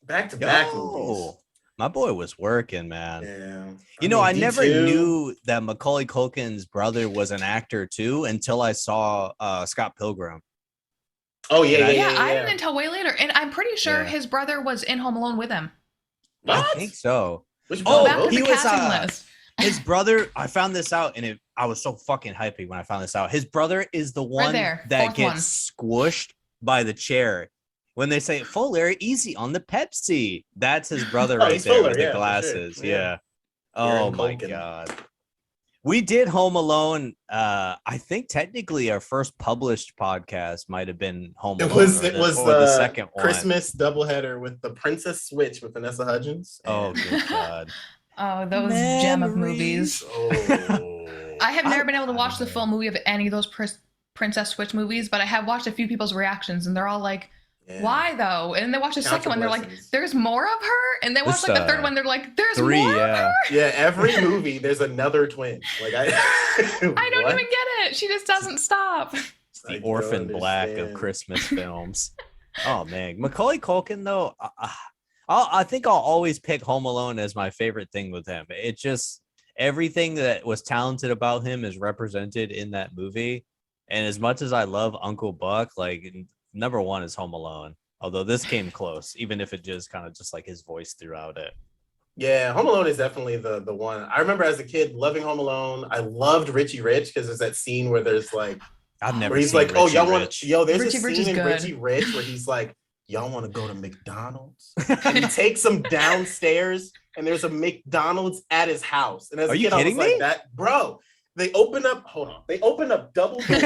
back to back movies. My boy was working, man. Yeah. You know, I never knew that Macaulay Culkin's brother was an actor too until I saw Scott Pilgrim. Oh yeah. I didn't until way later, and I'm pretty sure his brother was in Home Alone with him. What? I think so. Which he was. His brother. I found this out, and I was so fucking hypey when I found this out. His brother is the one that gets squished by the chair when they say "Fuller, easy on the Pepsi." That's his brother right there with the glasses. Sure. Yeah. Oh my god. We did Home Alone. I think technically our first published podcast might have been Home Alone. It was the second one. Christmas doubleheader with the Princess Switch with Vanessa Hudgens. Oh good God. Oh, those gem of movies. Oh. I have never been able to watch the full movie of any of those Princess Switch movies, but I have watched a few people's reactions, and they're all like, why though? And they watch the second one, they're like, there's more of her? And they watch like the third one, they're like, there's more of her? Yeah, every movie there's another twin. Like I don't even get it. She just doesn't stop. It's the Orphan Black of Christmas films. Oh man. Macaulay Culkin though, I think I'll always pick Home Alone as my favorite thing with him. It just everything that was talented about him is represented in that movie. And as much as I love Uncle Buck, like number one is Home Alone, although this came close, even if it just kind of just like his voice throughout it. Yeah, Home Alone is definitely the one. I remember as a kid loving Home Alone. I loved Richie Rich because there's that scene where there's like, I've never where he's seen like, Richie oh, y'all want Rich. there's Richie a Rich scene is in good. Richie Rich where he's like, y'all want to go to McDonald's? And he takes them downstairs and there's a McDonald's at his house. And as a kid, I was like, that, bro, they open up double doors.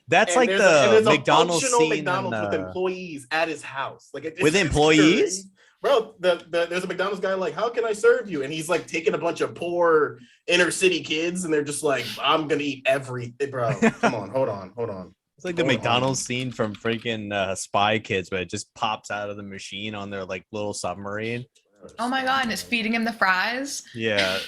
That's like the McDonald's scene. McDonald's with employees at his house. Like with employees? Bro, there's a McDonald's guy like, how can I serve you? And he's like taking a bunch of poor inner city kids and they're just like, I'm going to eat everything. Bro, come on, hold on. It's like the McDonald's scene from freaking Spy Kids, but it just pops out of the machine on their like little submarine. Oh my God, and it's feeding him the fries. Yeah.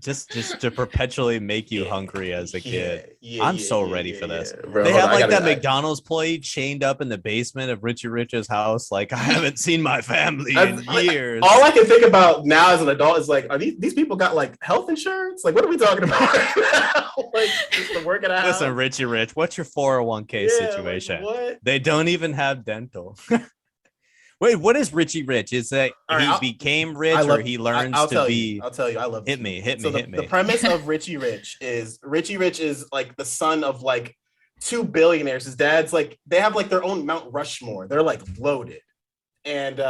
Just to perpetually make you hungry as a kid. I'm so ready for this. Bro, they have like that McDonald's employee chained up in the basement of Richie Rich's house. Like, I haven't seen my family in years. All I can think about now as an adult is like, are these people got like health insurance? Like, what are we talking about right now? Like, just to work it out. Listen, Richie Rich, what's your 401k situation? Like, what? They don't even have dental. Wait, what is Richie Rich? Is that he became rich or he learns to be? I'll tell you. I love hit me. The premise of Richie Rich is like the son of like two billionaires. His dad's like, they have like their own Mount Rushmore. They're like loaded. And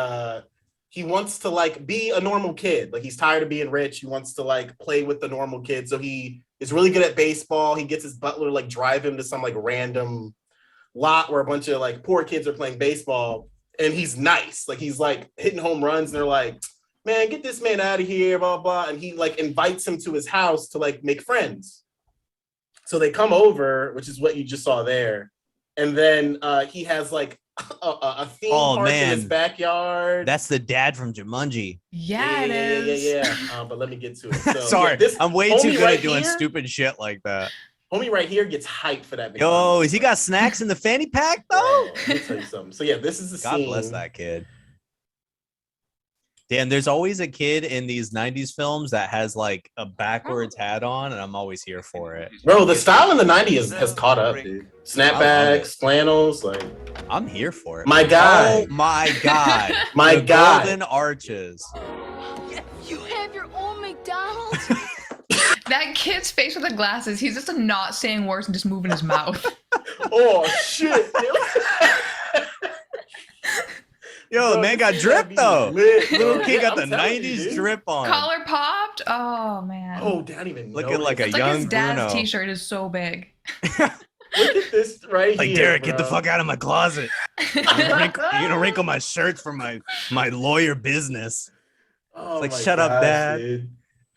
he wants to like be a normal kid. Like he's tired of being rich. He wants to like play with the normal kids. So he is really good at baseball. He gets his butler like drive him to some like random lot where a bunch of like poor kids are playing baseball. And he's nice. Like he's like hitting home runs. And they're like, man, get this man out of here, blah, blah. And he like invites him to his house to like make friends. So they come over, which is what you just saw there. And then he has like a theme park in his backyard. That's the dad from Jumanji. Yeah, it is. Yeah. But let me get to it. So, sorry, I'm way too good at doing stupid shit like that. Homie right here gets hyped for that. Yo, has he got snacks in the fanny pack though? Let me tell you something. So yeah, this is the God scene. God bless that kid. Damn, there's always a kid in these 90s films that has like a backwards hat on, and I'm always here for it. Bro, the style in the 90s has caught up, dude. Snapbacks, flannels, like I'm here for it. My guy. Oh my god. My the guy. Golden arches. You have your own McDonald's? That kid's face with the glasses, he's just not saying words and just moving his mouth. Oh shit. Yo, Bro, man got drip though. Little kid got the I'm telling 90s you, drip on. Collar popped. Oh man. Oh, Dad even Looking like it's a like young his dad's Bruno. t-shirt is so big. Look at this right Like, here. Derek, bro. get the fuck out of my closet. You're gonna wrinkle my shirts for my lawyer business. Oh, like, my shut up, gosh, Dad. dude.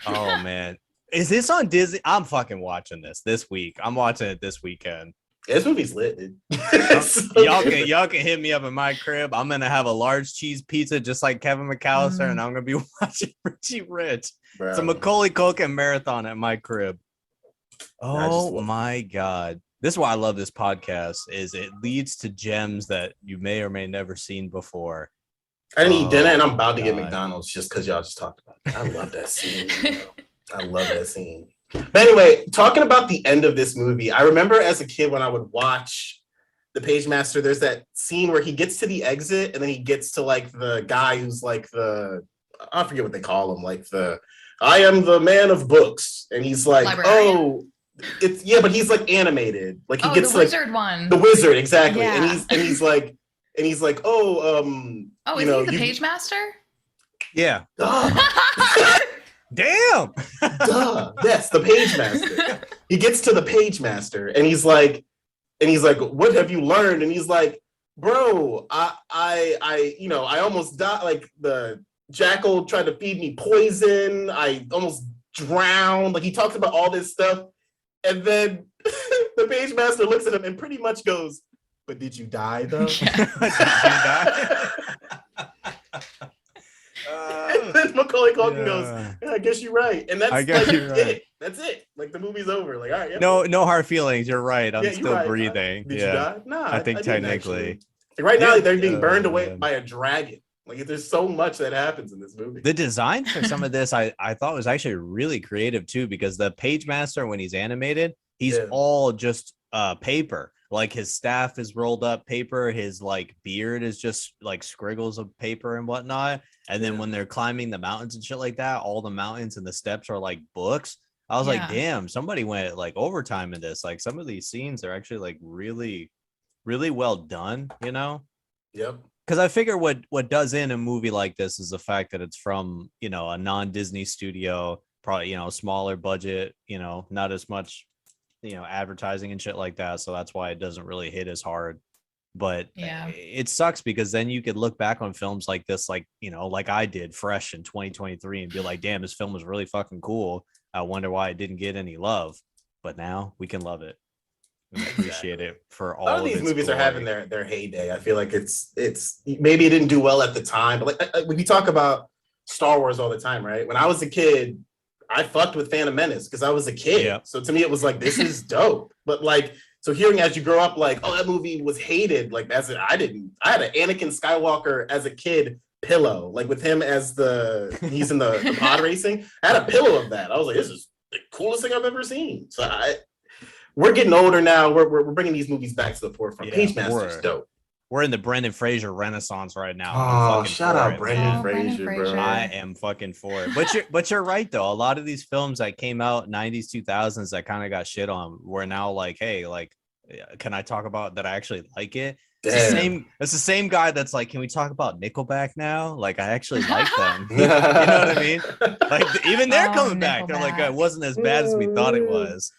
Oh man. Is this on Disney? I'm fucking watching this week. I'm watching it this weekend. Yeah, this movie's lit, dude. It's so y'all good. can hit me up in my crib. I'm gonna have a large cheese pizza just like Kevin McAllister, and I'm gonna be watching Richie Rich. Bro. It's a Macaulay Culkin marathon at my crib. Oh love my god. This is why I love this podcast, is it leads to gems that you may or may never seen before. I didn't eat dinner and I'm about to get God. McDonald's just because y'all just talked about it. I love that scene. Bro. I love that scene. But anyway, talking about the end of this movie, I remember as a kid when I would watch the Pagemaster, there's that scene where he gets to the exit and then he gets to like the guy who's like I forget what they call him, like I am the man of books. And he's like, Librarian? but he's like animated. Like he gets the like wizard one. the wizard, exactly. Yeah. And he's like, Oh, you is know, he the Pagemaster? Yeah. Duh. Damn. Duh. Yes, the Pagemaster. He gets to the Pagemaster and he's like, what have you learned? And he's like, bro, I almost died. Like the jackal tried to feed me poison. I almost drowned. Like he talks about all this stuff. And then the Pagemaster looks at him and pretty much goes, but did you die though? Did you die? And then Macaulay Culkin goes, yeah, I guess you're right. And that's I guess like you're right. it. That's it. Like the movie's over. Like, all right. Yeah, No hard feelings. You're right. I'm yeah, you're still right. breathing. Did you die? No, I think didn't technically. actually. Like, right now, Yeah. they're being burned away Man. by a dragon. Like there's so much that happens in this movie. The design for some of this I thought was actually really creative too, because the Pagemaster, when he's animated, he's all just paper. Like his staff is rolled up paper, his like beard is just like scriggles of paper and whatnot. And then when they're climbing the mountains and shit like that, all the mountains and the steps are like books. I was like, damn, somebody went like overtime in this. Like some of these scenes are actually like really, really well done, you know? Yep. Because I figure what does in a movie like this is the fact that it's from, you know, a non-Disney studio, probably, you know, smaller budget, you know, not as much, you know, advertising and shit like that. So that's why it doesn't really hit as hard. But it sucks because then you could look back on films like this, like, you know, like I did fresh in 2023 and be like, damn, this film was really fucking cool. I wonder why it didn't get any love. But now we can love it. We appreciate it for all of these movies glory. are having their heyday. I feel like it's maybe it didn't do well at the time, but like when you talk about Star Wars all the time, right? When I was a kid, I fucked with Phantom Menace because I was a kid. Yeah. So to me, it was like, this is dope. But like, so hearing as you grow up, like, oh, that movie was hated. Like I had an Anakin Skywalker as a kid pillow, like with him as he's in the pod racing. I had a pillow of that. I was like, this is the coolest thing I've ever seen. So we're getting older now. We're bringing these movies back to the forefront. Pagemaster's dope. We're in the Brendan Fraser renaissance right now. Oh, shout out Brendan Fraser, bro. I am fucking for it. But you're right though. A lot of these films that came out 90s, 2000s that kind of got shit on, we're now like, hey, like, can I talk about that? I actually like it. It's the same guy that's like, can we talk about Nickelback now? Like, I actually like them. You know what I mean? Like, even they're coming back. They're like, it wasn't as bad as we thought it was.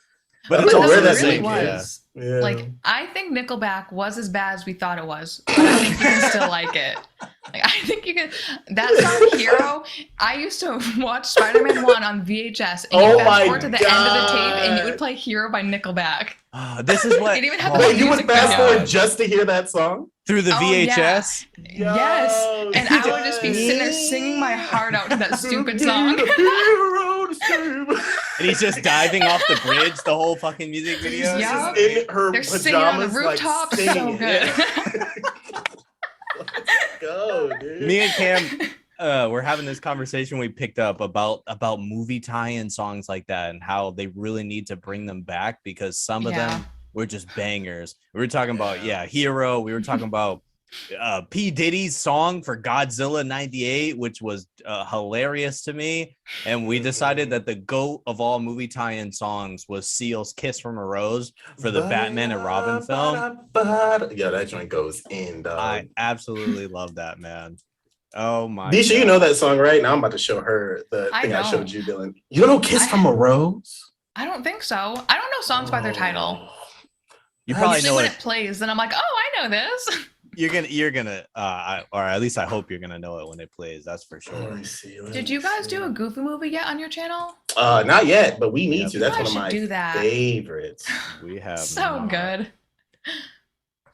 But it's where that really thing was. Yeah. Like, I think Nickelback was as bad as we thought it was, but I think you can still like it. Like, I think you can. That song Hero, I used to watch Spider-Man 1 on VHS, and you fast forward to the end of the tape, and you would play Hero by Nickelback. This is what. It even had Wait, you would fast forward just to hear that song? Through the VHS? Yeah. Yes. And I would just be sitting there singing my heart out to that stupid song. And he's just diving off the bridge the whole fucking music video. Yeah. In her They're pajamas, singing on the rooftop. Like, So good. Let's go, dude. Me and Cam, we're having this conversation we picked up about movie tie-in songs like that and how they really need to bring them back because some of them were just bangers. We were talking about Hero. We were talking about P. Diddy's song for Godzilla 98, which was hilarious to me. And we decided that the GOAT of all movie tie-in songs was Seal's Kiss from a Rose for the Batman and Robin film. Yeah, that joint goes in, dog. I absolutely love that, man. Oh my Disha, you know that song, right? Now I'm about to show her the thing I showed you, Dylan. You don't know Kiss from a Rose? I don't think so. I don't know songs by their title. You probably know when it plays, then I'm like, oh, I know this. You're gonna or at least I hope you're gonna know it when it plays. That's for sure. Let me see. Did you guys do a Goofy movie yet on your channel? Not yet, but we need to. That's one of my favorites. We have so good.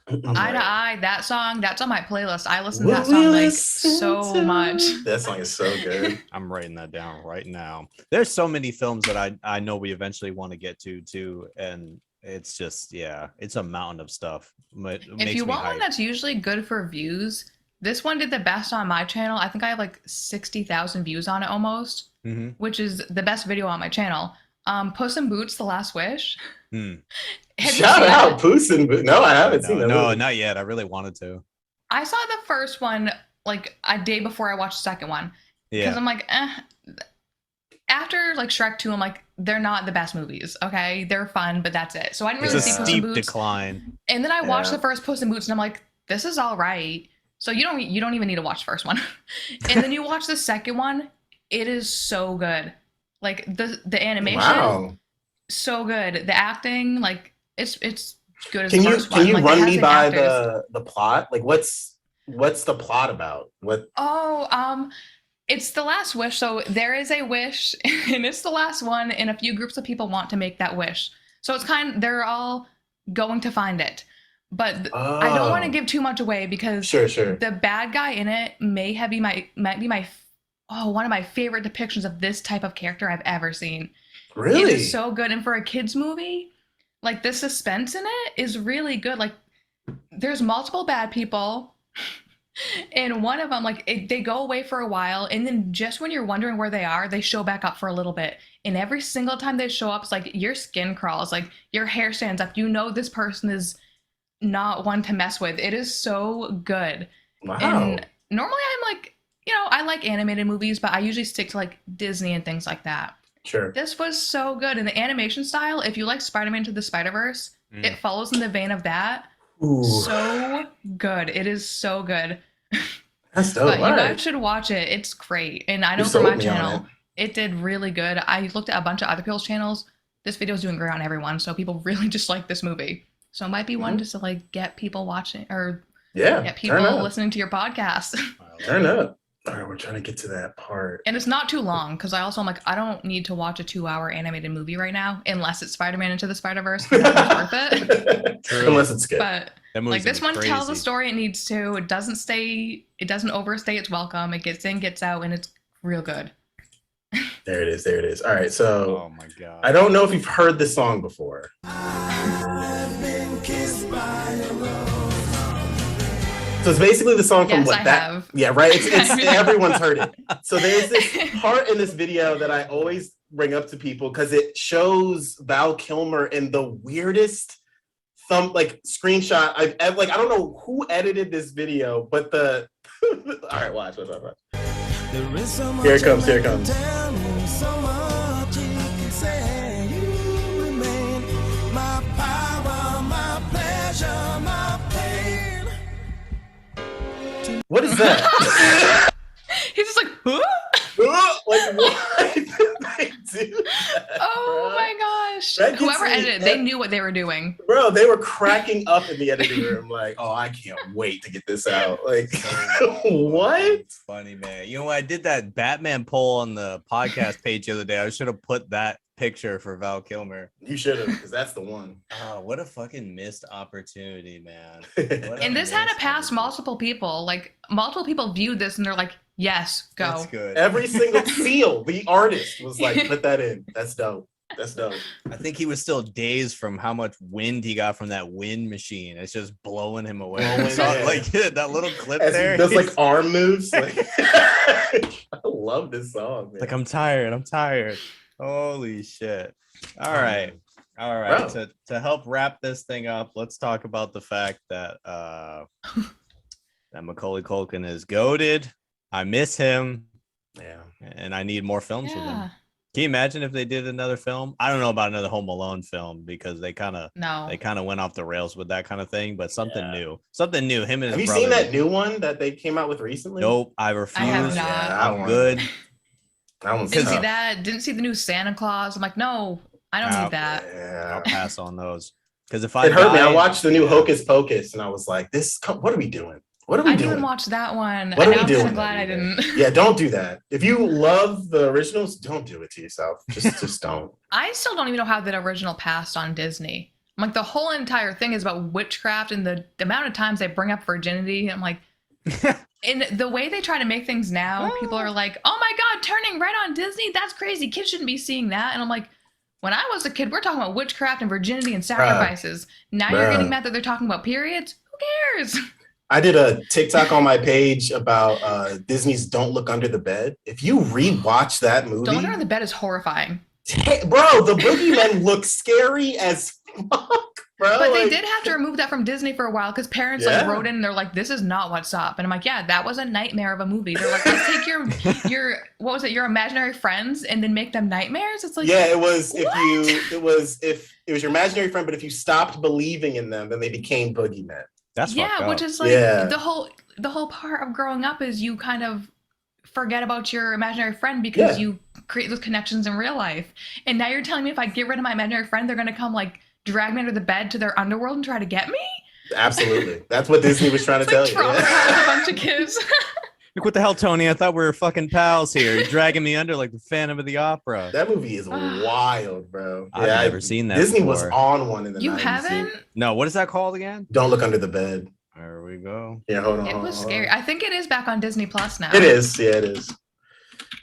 Eye to Eye, that's on my playlist. I listen to that song like so much. That song is so good. I'm writing that down right now. There's so many films that I know we eventually want to get to too, and it's just it's a mountain of stuff. If you want one that's usually good for views, this one did the best on my channel. I think I have like 60,000 views on it almost, which is the best video on my channel. Puss in Boots: The Last Wish. Shout out Puss in Boots. No, I haven't seen that. No, not yet. I really wanted to. I saw the first one like a day before I watched the second one. Because I'm like, after like Shrek 2, I'm like, they're not the best movies. Okay, they're fun, but that's it. So I didn't really see Puss in Boots. Decline. And then I watched the first Puss in Boots, and I'm like, this is all right. So you don't even need to watch the first one. And then you watch the second one. It is so good. Like the animation, so good. The acting, like it's good as the first one. Can you run me by the plot? Like what's the plot about? What? Oh, it's the last wish. So there is a wish, and it's the last one, and a few groups of people want to make that wish. So it's they're all going to find it. But I don't want to give too much away because the bad guy in it might be my one of my favorite depictions of this type of character I've ever seen. Really? It is so good. And for a kid's movie, like the suspense in it is really good. Like there's multiple bad people. And one of them, like they go away for a while. And then just when you're wondering where they are, they show back up for a little bit. And every single time they show up, it's like your skin crawls, like your hair stands up. You know this person is not one to mess with. It is so good. Wow. And normally I'm like, I like animated movies, but I usually stick to like Disney and things like that. Sure. This was so good. And the animation style, if you like Spider-Man to the Spider-Verse, it follows in the vein of that. Ooh. So good. It is so good. That's dope. But you guys should watch it. It's great. And I know for my channel, it did really good. I looked at a bunch of other people's channels. This video is doing great on everyone. So people really just like this movie. So it might be one just to like get people watching or get people listening to your podcast. Turn up. All right, we're trying to get to that part. And it's not too long because I'm like, I don't need to watch a 2-hour animated movie right now unless it's Spider-Man Into the Spider-Verse. That's worth it. True. Unless it's good. But like this one tells the story it needs to. It doesn't overstay its welcome. It gets in, gets out, and it's real good. There it is. All right, so oh my God. I don't know if you've heard this song before. So it's basically the song from have. Yeah, right. It's everyone's heard it. So there's this part in this video that I always bring up to people because it shows Val Kilmer in the weirdest screenshot I've ever. Like I don't know who edited this video, but all right, watch. Here it comes. What is that? He's just like, huh? Like, why did they do that? Oh my gosh. Whoever edited, they knew what they were doing. Bro, they were cracking up in the editing room like, oh, I can't wait to get this out. Like, what? It's funny, man. You know, I did that Batman poll on the podcast page the other day. I should have put that picture for Val Kilmer. You should have, because that's the one. Oh, what a fucking missed opportunity, man. And this had to pass multiple people. Like, multiple people viewed this and they're like, yes, go. That's good. Every single Seal, the artist, was like, put that in. That's dope. I think he was still dazed from how much wind he got from that wind machine. It's just blowing him away. Like that little clip there. He does like arm moves. Like I love this song, man. Like, I'm tired. Holy shit. All right. Bro. To help wrap this thing up, let's talk about the fact that that Macaulay Culkin is goated. I miss him. Yeah. And I need more films with him. Can you imagine if they did another film? I don't know about another Home Alone film because they kind of went off the rails with that kind of thing, but something new. Him and his Have you brother. seen that new one that they came out with recently? Nope, I refuse. I have not. Yeah, I'm good. Didn't see that. Didn't see the new Santa Claus. I'm like, no, I don't need that. Yeah. I'll pass on those. Because if it hurt me. I watched the new Hocus Pocus and I was like, what are we doing? What are we doing? I didn't watch that one. What are we doing? I'm glad I didn't. Yeah, don't do that. If you love the originals, don't do it to yourself. Just don't. I still don't even know how the original passed on Disney. I'm like, the whole entire thing is about witchcraft and the amount of times they bring up virginity. I'm like, and the way they try to make things now, people are like, oh my God, turning red on Disney? That's crazy. Kids shouldn't be seeing that. And I'm like, when I was a kid, we're talking about witchcraft and virginity and sacrifices. Now you're getting mad that they're talking about periods? Who cares? I did a TikTok on my page about Disney's Don't Look Under the Bed. If you rewatch that movie... Don't Look Under the Bed is horrifying. Bro, the boogeymen look scary as fuck, bro. But they did have to remove that from Disney for a while because parents wrote in and they're like, this is not what's up. And I'm like, yeah, that was a nightmare of a movie. They're like, let's take your what was it, your imaginary friends and then make them nightmares? It's like, yeah, it was if it was your imaginary friend, but if you stopped believing in them, then they became boogeymen. That's which is like the whole part of growing up is you kind of forget about your imaginary friend because you create those connections in real life. And now you're telling me if I get rid of my imaginary friend, they're gonna come like drag me under the bed to their underworld and try to get me? Absolutely. That's what Disney was trying to tell you. Traumatize a bunch of kids. Like, what the hell, Tony? I thought we were fucking pals here. You're dragging me under like the Phantom of the Opera. That movie is wild, bro. I've never seen that. Disney before. was on one in the 90s. You haven't? No, what is that called again? Don't Look Under the Bed. There we go. Yeah, hold on. It was scary. I think it is back on Disney Plus now. It is. Yeah, it is.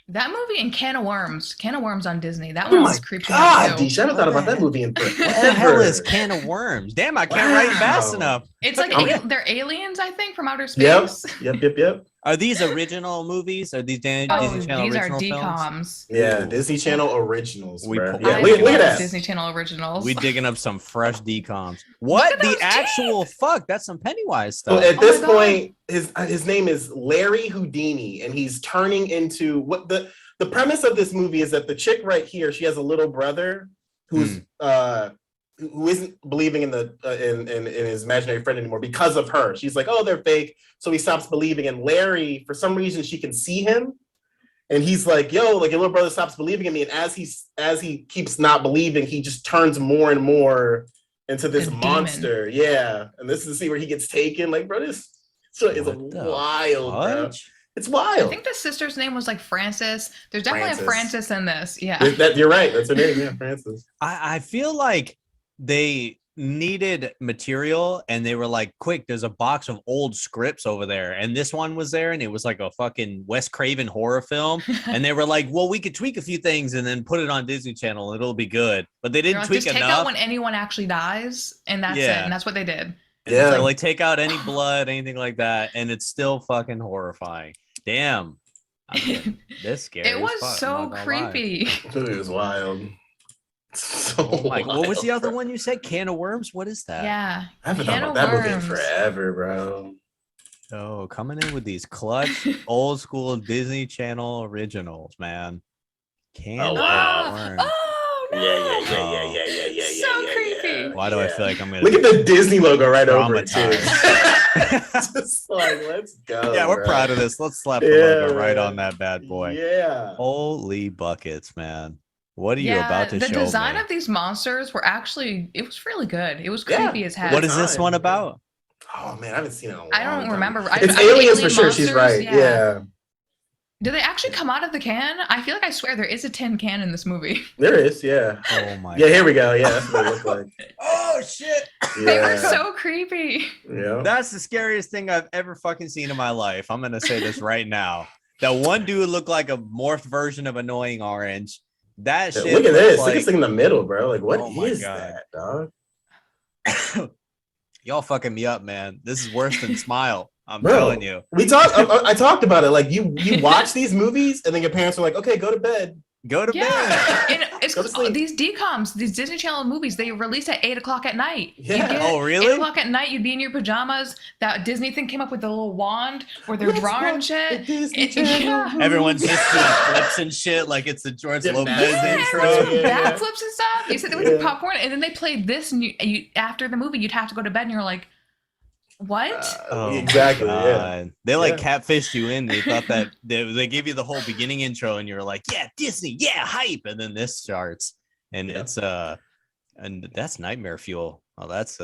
That movie and Can of Worms. Can of Worms on Disney. That one was creepy. God, Deesh, I haven't thought about that movie in forever. What the hell is Can of Worms? Damn, I can't write fast enough. It's like they're aliens, I think, from outer space. Yep. Are these original movies? Are these Disney Channel these original are DComs. films? Yeah, Disney Channel originals. Look at that. Disney Channel originals. We digging up some fresh DComs. What the actual fuck? That's some Pennywise stuff. So at this point, his name is Larry Houdini, and he's turning into what the premise of this movie is that the chick right here, she has a little brother who's who isn't believing in the in his imaginary friend anymore because of her. She's like, oh, they're fake. So he stops believing. And Larry, for some reason, she can see him. And he's like, yo, like your little brother stops believing in me. And as he keeps not believing, he just turns more and more into this monster. Demon. Yeah. And this is the scene where he gets taken. Like, bro, this is wild, bro. It's wild. I think the sister's name was like Frances. There's definitely a Frances in this. Yeah. You're right. That's her name. Yeah, Frances. I feel like they needed material and they were like, quick, there's a box of old scripts over there. And this one was there and it was like a fucking Wes Craven horror film. And they were like, well, we could tweak a few things and then put it on Disney Channel and it'll be good. But they didn't tweak enough. Just take out when anyone actually dies and that's it. And that's what they did. Yeah. So, like, take out any blood, anything like that. And it's still fucking horrifying. Damn. This scary. It was so creepy. It was wild. So like, what was the other one you said? Can of Worms? What is that? Yeah. I haven't thought about that movie in forever, bro. Oh, coming in with these clutch old school Disney Channel originals, man. Can of Worms. Oh no. Yeah. So creepy. Why do I feel like I'm gonna look at the Disney logo right over it too? Just like, let's go. Yeah, we're proud of this. Let's slap the logo right on that bad boy. Yeah. Holy buckets, man. What are you about to show me? The design of these monsters were actually, it was really good. It was creepy as heck. What is this one about? Oh man, I haven't seen it in a long I don't remember. It's aliens for sure. She's right. Yeah. Do they actually come out of the can? I feel like I swear there is a tin can in this movie. There is, yeah. Oh my. Yeah, here we go. Yeah, that's what they look like. Oh shit. Yeah. They were so creepy. Yeah. That's the scariest thing I've ever fucking seen in my life. I'm gonna say this right now. That one dude looked like a morphed version of Annoying Orange. That shit. Look at this. Like, look at this thing in the middle, bro. Like, what is God. that, dog? Y'all fucking me up, man. This is worse than Smile. I'm Bro, telling you. We talked. I talked about it. Like you watch these movies, and then your parents are like, "Okay, go to bed." Go to bed. And it's Go to sleep. these DComs, these Disney Channel movies, they release at 8:00 at night. Yeah. Oh, really? 8:00 at night, you'd be in your pajamas. That Disney thing came up with the little wand where they're drawing shit. Yeah. Everyone's just doing flips and shit like it's the George Lopez intro. Backflips and stuff. You sit there with your popcorn, and then they played this, and after the movie, you'd have to go to bed, and you're like, what? Exactly. Yeah. They like catfished you in. They thought that they gave you the whole beginning intro, and you were like, "Yeah, Disney, yeah, hype," and then this starts, and it's and that's nightmare fuel. Oh, that's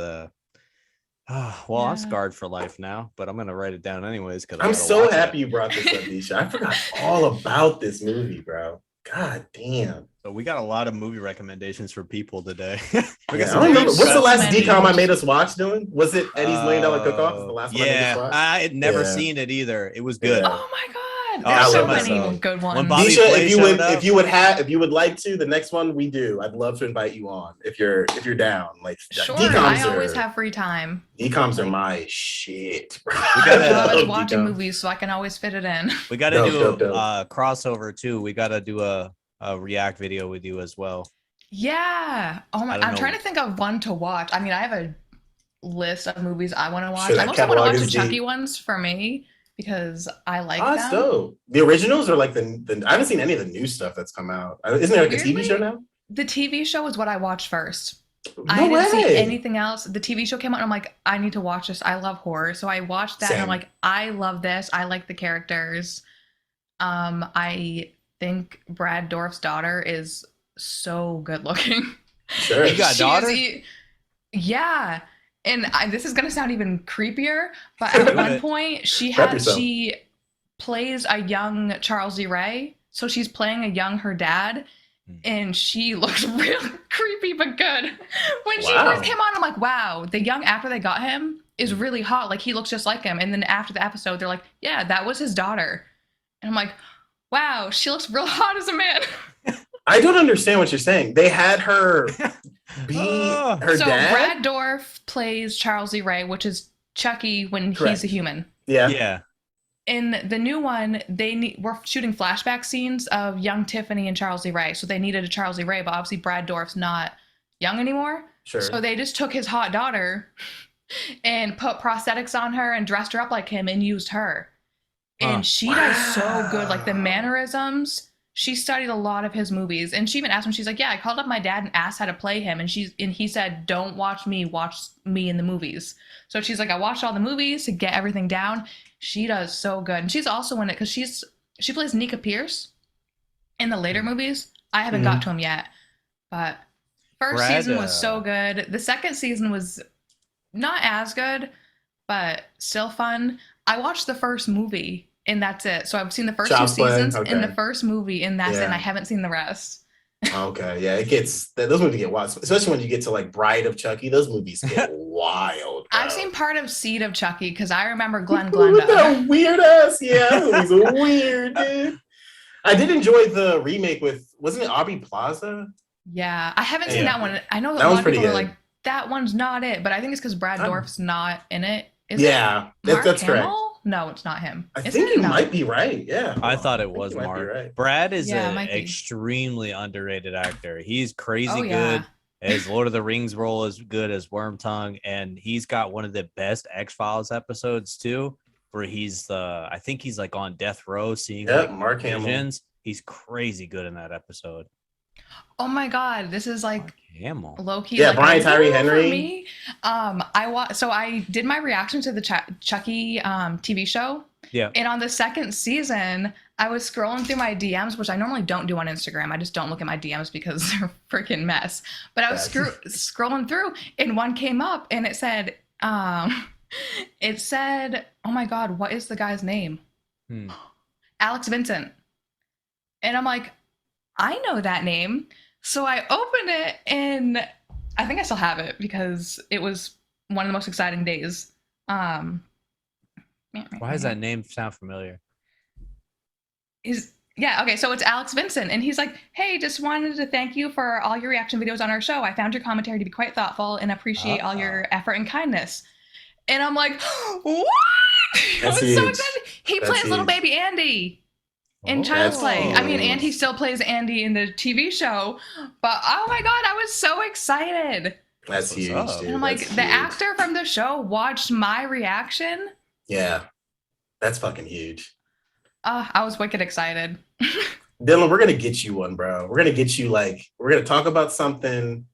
I'm scarred for life now, but I'm gonna write it down anyways because I'm so happy you brought this up, Nisha. I forgot all about this movie, bro. God damn. So we got a lot of movie recommendations for people today. I don't remember. What's the last decom I made us watch doing? Was it Eddie's $1 Million Cook-Off? The last one I made us watch? I had never seen it either. It was good. Oh my god. There's so many good ones. Nisha, if you would like to, the next one we do, I'd love to invite you on if you're down. Like sure, I always have free time. Decoms are my shit, bro. I love watching movies, so I can always fit it in. We gotta do a crossover too. We gotta do a react video with you as well. Yeah. Oh my! I'm trying to think of one to watch. I mean, I have a list of movies I want to watch. I mostly want to watch the Chucky ones for me because I like them. That's dope. The originals are like the I haven't seen any of the new stuff that's come out. Isn't there like a TV show now? The TV show is what I watched first. No I didn't way. see anything else. The TV show came out and I'm like, I need to watch this. I love horror. So I watched that and I'm like, I love this. I like the characters. I think Brad Dourif's daughter is so good looking. Sure. You got a daughter? Yeah. And this is going to sound even creepier, but at one point she plays a young Charles E. Ray. So she's playing a young her dad. And she looks real creepy but good. When she first came on, I'm like, wow, the young actor they got him is really hot. Like, he looks just like him. And then after the episode, they're like, yeah, that was his daughter. And I'm like, wow, she looks real hot as a man. I don't understand what you're saying. They had her be her dad? So Brad Dourif plays Charles E. Ray, which is Chucky when he's a human. Yeah. In the new one, we're shooting flashback scenes of young Tiffany and Charles E. Ray. So they needed a Charles E. Ray, but obviously Brad Dourif's not young anymore. Sure. So they just took his hot daughter and put prosthetics on her and dressed her up like him and used her. And she does so good. Like the mannerisms, she studied a lot of his movies. And she even asked him, she's like, yeah, I called up my dad and asked how to play him. And he said, don't watch me in the movies. So she's like, I watched all the movies to get everything down. She does so good. And she's also in it because she plays Nika Pierce in the later movies. I haven't got to him yet. But first season was so good. The second season was not as good, but still fun. I watched the first movie and that's it. So I've seen the first two seasons in the first movie and that's it. And I haven't seen the rest. Okay, yeah, those movies get wild, especially when you get to like Bride of Chucky. Those movies get wild. Bro. I've seen part of Seed of Chucky because I remember Glenn Glenda. With that weird ass, it was weird, dude. I did enjoy the remake with, wasn't it Aubrey Plaza? Yeah, I haven't seen that one. I know that a lot of people are like, that one's not it, but I think it's because Brad Dourif's not in it. That's correct. No, it's not him. I think you might be right. Yeah. I thought it was Mark. Right. Brad is an extremely underrated actor. He's crazy good. His Lord of the Rings role is good as Wormtongue, and he's got one of the best X-Files episodes too, where I think he's like on death row seeing Mark visions. He's crazy good in that episode. Oh my god, this is like low-key. Yeah, Brian Tyree Henry. For me. I did my reaction to the Chucky TV show. Yeah. And on the second season, I was scrolling through my DMs, which I normally don't do on Instagram. I just don't look at my DMs because they're a freaking mess. But I was scrolling through, and one came up, and it said, oh my god, what is the guy's name? Alex Vincent. And I'm like, I know that name. So I opened it and I think I still have it because it was one of the most exciting days. Why does that name sound familiar? So it's Alex Vincent. And he's like, hey, just wanted to thank you for all your reaction videos on our show. I found your commentary to be quite thoughtful and appreciate all your effort and kindness. And I'm like, what? I That's was so huge. excited. He That's plays little huge. baby Andy in Oh. Child's Play. I mean, huge. and he still plays Andy in the TV show. But oh my god, I was so excited. That's What's huge, up? dude. And I'm like, That's the huge. actor from the show watched my reaction. Yeah, that's fucking huge. I was wicked excited. Dylan, we're gonna get you one, bro. We're gonna get you we're gonna talk about something,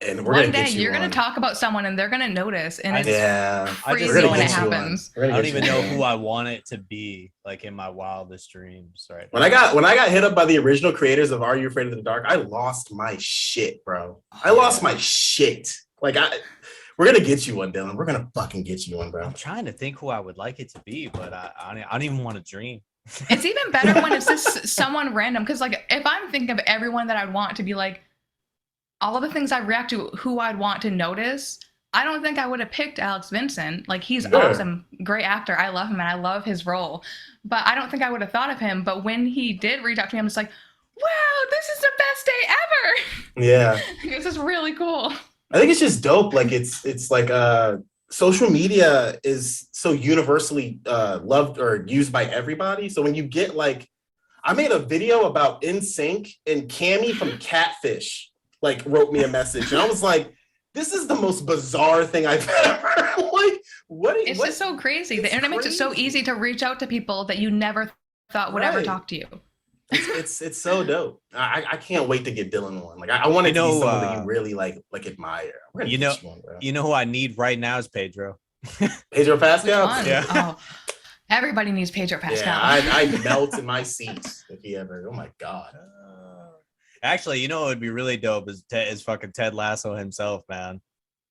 and we're One gonna day get you you're one. gonna talk about someone and they're gonna notice, and it's Yeah, crazy we're gonna when it get you happens. I don't even know who I want it to be, like in my wildest dreams, right? When I got hit up by the original creators of Are You Afraid of the Dark, I lost my shit, bro. I lost my shit. We're gonna get you one, Dylan. We're gonna fucking get you one, bro. I'm trying to think who I would like it to be, but I don't even want to dream. It's even better when it's just someone random, because like if I'm thinking of everyone that I'd want to be like, all of the things I react to, who I'd want to notice, I don't think I would have picked Alex Vincent. Like, he's awesome, great actor. I love him and I love his role. But I don't think I would have thought of him. But when he did reach out to me, I'm just like, wow, this is the best day ever. Yeah. This is really cool. I think it's just dope. Like it's like social media is so universally loved or used by everybody. So when you get I made a video about NSYNC, and Cammy from Catfish wrote me a message, and I was like, this is the most bizarre thing I've ever It's just so crazy. The internet makes it so easy to reach out to people that you never thought would ever talk to you. It's so dope. I can't wait to get Dylan one. I want to see someone that you really admire. You know who I need right now is Pedro. Pedro Pascal. Yeah. Oh, everybody needs Pedro Pascal. Yeah, I melt in my seat if he ever. Oh my god. Actually, you know what would be really dope is fucking Ted Lasso himself, man.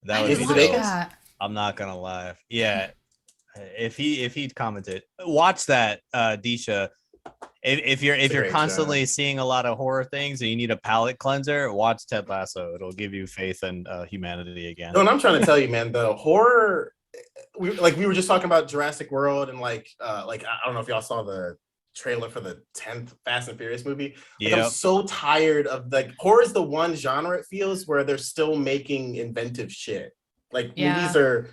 That would be dope. That. I'm not gonna lie. Yeah, if he'd commented, watch that, Disha. If you're constantly seeing a lot of horror things and you need a palate cleanser, watch Ted Lasso. It'll give you faith in humanity again. No, and I'm trying to tell you, man, the horror. We were just talking about Jurassic World, and I don't know if y'all saw the trailer for the 10th Fast and Furious movie. I'm so tired of horror is the one genre it feels where they're still making inventive shit. Movies are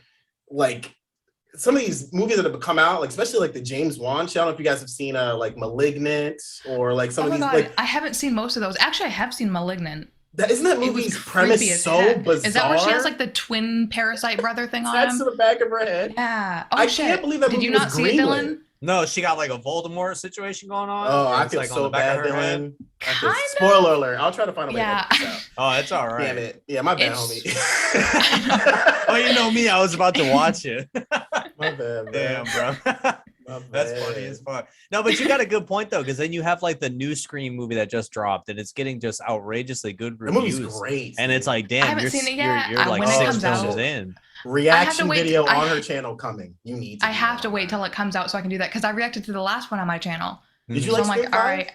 some of these movies that have come out, especially the James Wan shit. I don't know if you guys have seen Malignant or some of these. God, I haven't seen most of those. Actually, I have seen Malignant. Isn't that movie's premise so bizarre? Is that where she has the twin parasite brother thing on him? That's to the back of her head. Yeah. Oh, I can't believe that movie was greenlit. Did you not see it, Dylan? No, she got a Voldemort situation going on. Oh, I feel so bad, Dylan. Kind of. Spoiler alert. I'll try to find a way to edit this out. Oh, that's all right. Damn it. Yeah, my bad, homie. Oh, you know me. I was about to watch it. My bad, man. Damn, bro. That's funny as fuck. No, but you got a good point, though, because then you have the new Scream movie that just dropped, and it's getting just outrageously good reviews. The movie's great. And it's damn, you're 6 films in. Reaction video on her channel coming. You need to. I have to wait till it comes out so I can do that, because I reacted to the last one on my channel. Did you like I'm Scream 5? All right.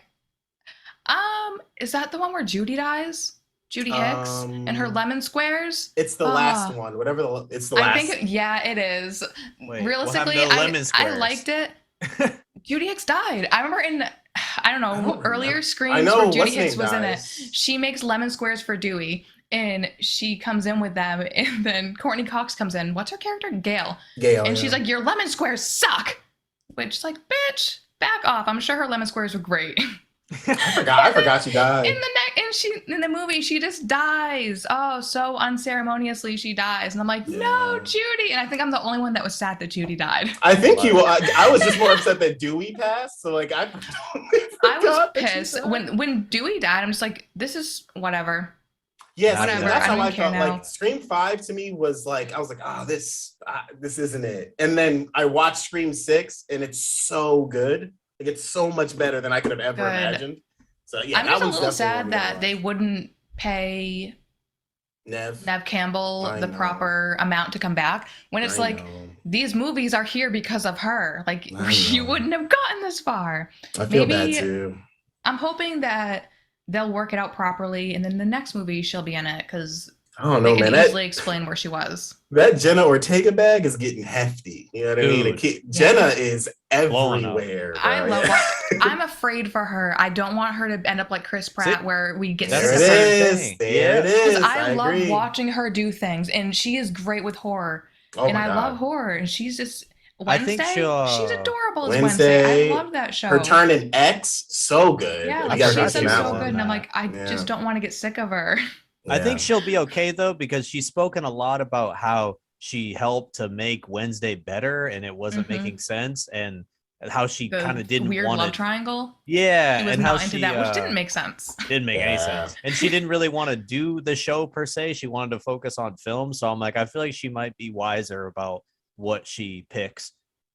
Is that the one where Judy dies? Judy Hicks and her lemon squares? It's the last one. Whatever it's the last. I think it is. Wait, realistically, I liked it. Judy Hicks died. I remember I don't know, earlier Screams where Judy Hicks was in it. She makes lemon squares for Dewey, and she comes in with them, and then Courtney Cox comes in. What's her character? Gail. And she's like, your lemon squares suck. Which, bitch, back off. I'm sure her lemon squares were great. I forgot she died. In the movie, she just dies. Oh, so unceremoniously she dies. And I'm like, no, Judy. And I think I'm the only one that was sad that Judy died. I think I was just more upset that Dewey passed. So I was pissed. When Dewey died, I'm just like, this is whatever. Yes, whatever. That's how I felt. Scream 5 to me was I was like, this isn't it. And then I watched Scream 6, and it's so good. It's so much better than I could have ever imagined. So yeah, I'm just a little sad that they wouldn't pay Nev Campbell the proper amount to come back, when it's these movies are here because of her. You wouldn't have gotten this far. I feel bad too. I'm hoping that they'll work it out properly, and then the next movie she'll be in it, because I don't know, they man. can easily explain where she was. That Jenna Ortega bag is getting hefty. You know what I mean? Jenna is everywhere. I love her. I'm afraid for her. I don't want her to end up like Chris Pratt, where we get there it is. I love watching her do things, and she is great with horror. I love horror, and she's just. Wednesday, she's adorable as Wednesday. I love that show. Her turn in X, so good. Yeah, You like gotta she's watch that so one. good, and I'm like, I just don't want to get sick of her. I think she'll be okay though, because she's spoken a lot about how she helped to make Wednesday better, and it wasn't making sense, and how she kind of didn't weird want love triangle. Yeah, she was and not how into she, that, which didn't make sense. Didn't make any sense, and she didn't really want to do the show per se. She wanted to focus on film, so I'm like, I feel like she might be wiser about what she picks,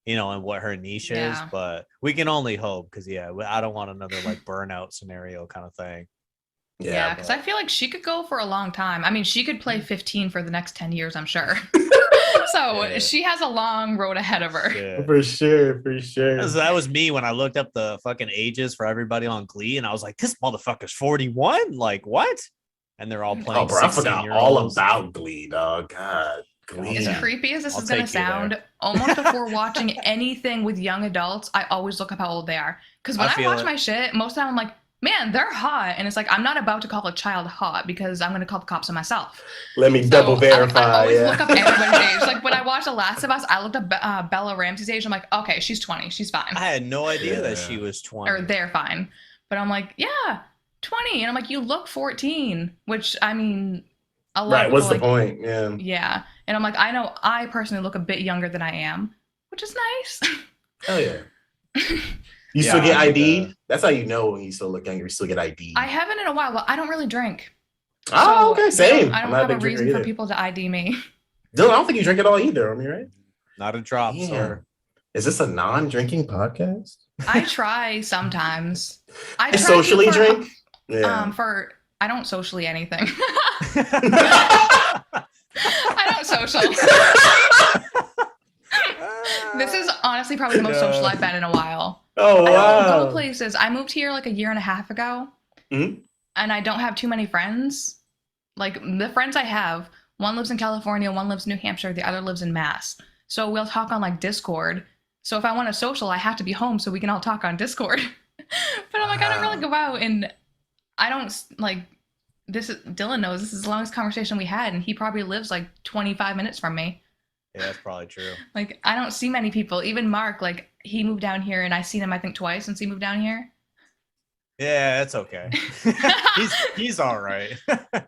and what her niche is. But we can only hope, because I don't want another like burnout scenario kind of thing. Yeah, because I feel like she could go for a long time. I mean, she could play 15 for the next 10 years, I'm sure. So she has a long road ahead of her. Yeah. For sure. That was me when I looked up the fucking ages for everybody on Glee, and I was like, this motherfucker's 41? Like, what? And they're all playing. Oh, bro, I forgot all about Glee, dog. God. Glee. As creepy as this is going to sound, almost before watching anything with young adults, I always look up how old they are. Because when I watch my shit, most of the time I'm like, man, they're hot. And it's like, I'm not about to call a child hot because I'm going to call the cops on myself. Let me double verify. I always look up everybody's age. Like when I watched The Last of Us, I looked up Bella Ramsey's age. I'm like, okay, she's 20. She's fine. I had no idea that she was 20. Or they're fine. But I'm like, yeah, 20. And I'm like, you look 14, which I mean, a lot of what's the like, point? Yeah. Yeah. And I'm like, I know I personally look a bit younger than I am, which is nice. Hell yeah. You still get ID'd? That's how you know when you still look younger. You still get ID'd. I haven't in a while, but I don't really drink. Oh, okay, same. I don't have a reason for people to ID me. Dylan, I don't think you drink at all either. I mean, right? Not a drop, sir. Is this a non-drinking podcast? I try sometimes. I socially drink? I don't socially anything. I don't social. This is honestly probably the most social I've been in a while. Oh, wow. I don't go places. I moved here like a year and a half ago. And I don't have too many friends. Like the friends I have, one lives in California, one lives in New Hampshire, the other lives in Mass. So we'll talk on like Discord. So if I want to social, I have to be home so we can all talk on Discord. But I'm like, I don't really go out, and I don't like this. Dylan knows this is the longest conversation we had, and he probably lives like 25 minutes from me. Yeah, that's probably true. Like, I don't see many people. Even Mark, like, he moved down here, and I've seen him, I think, twice since he moved down here. Yeah, that's okay. he's all right. But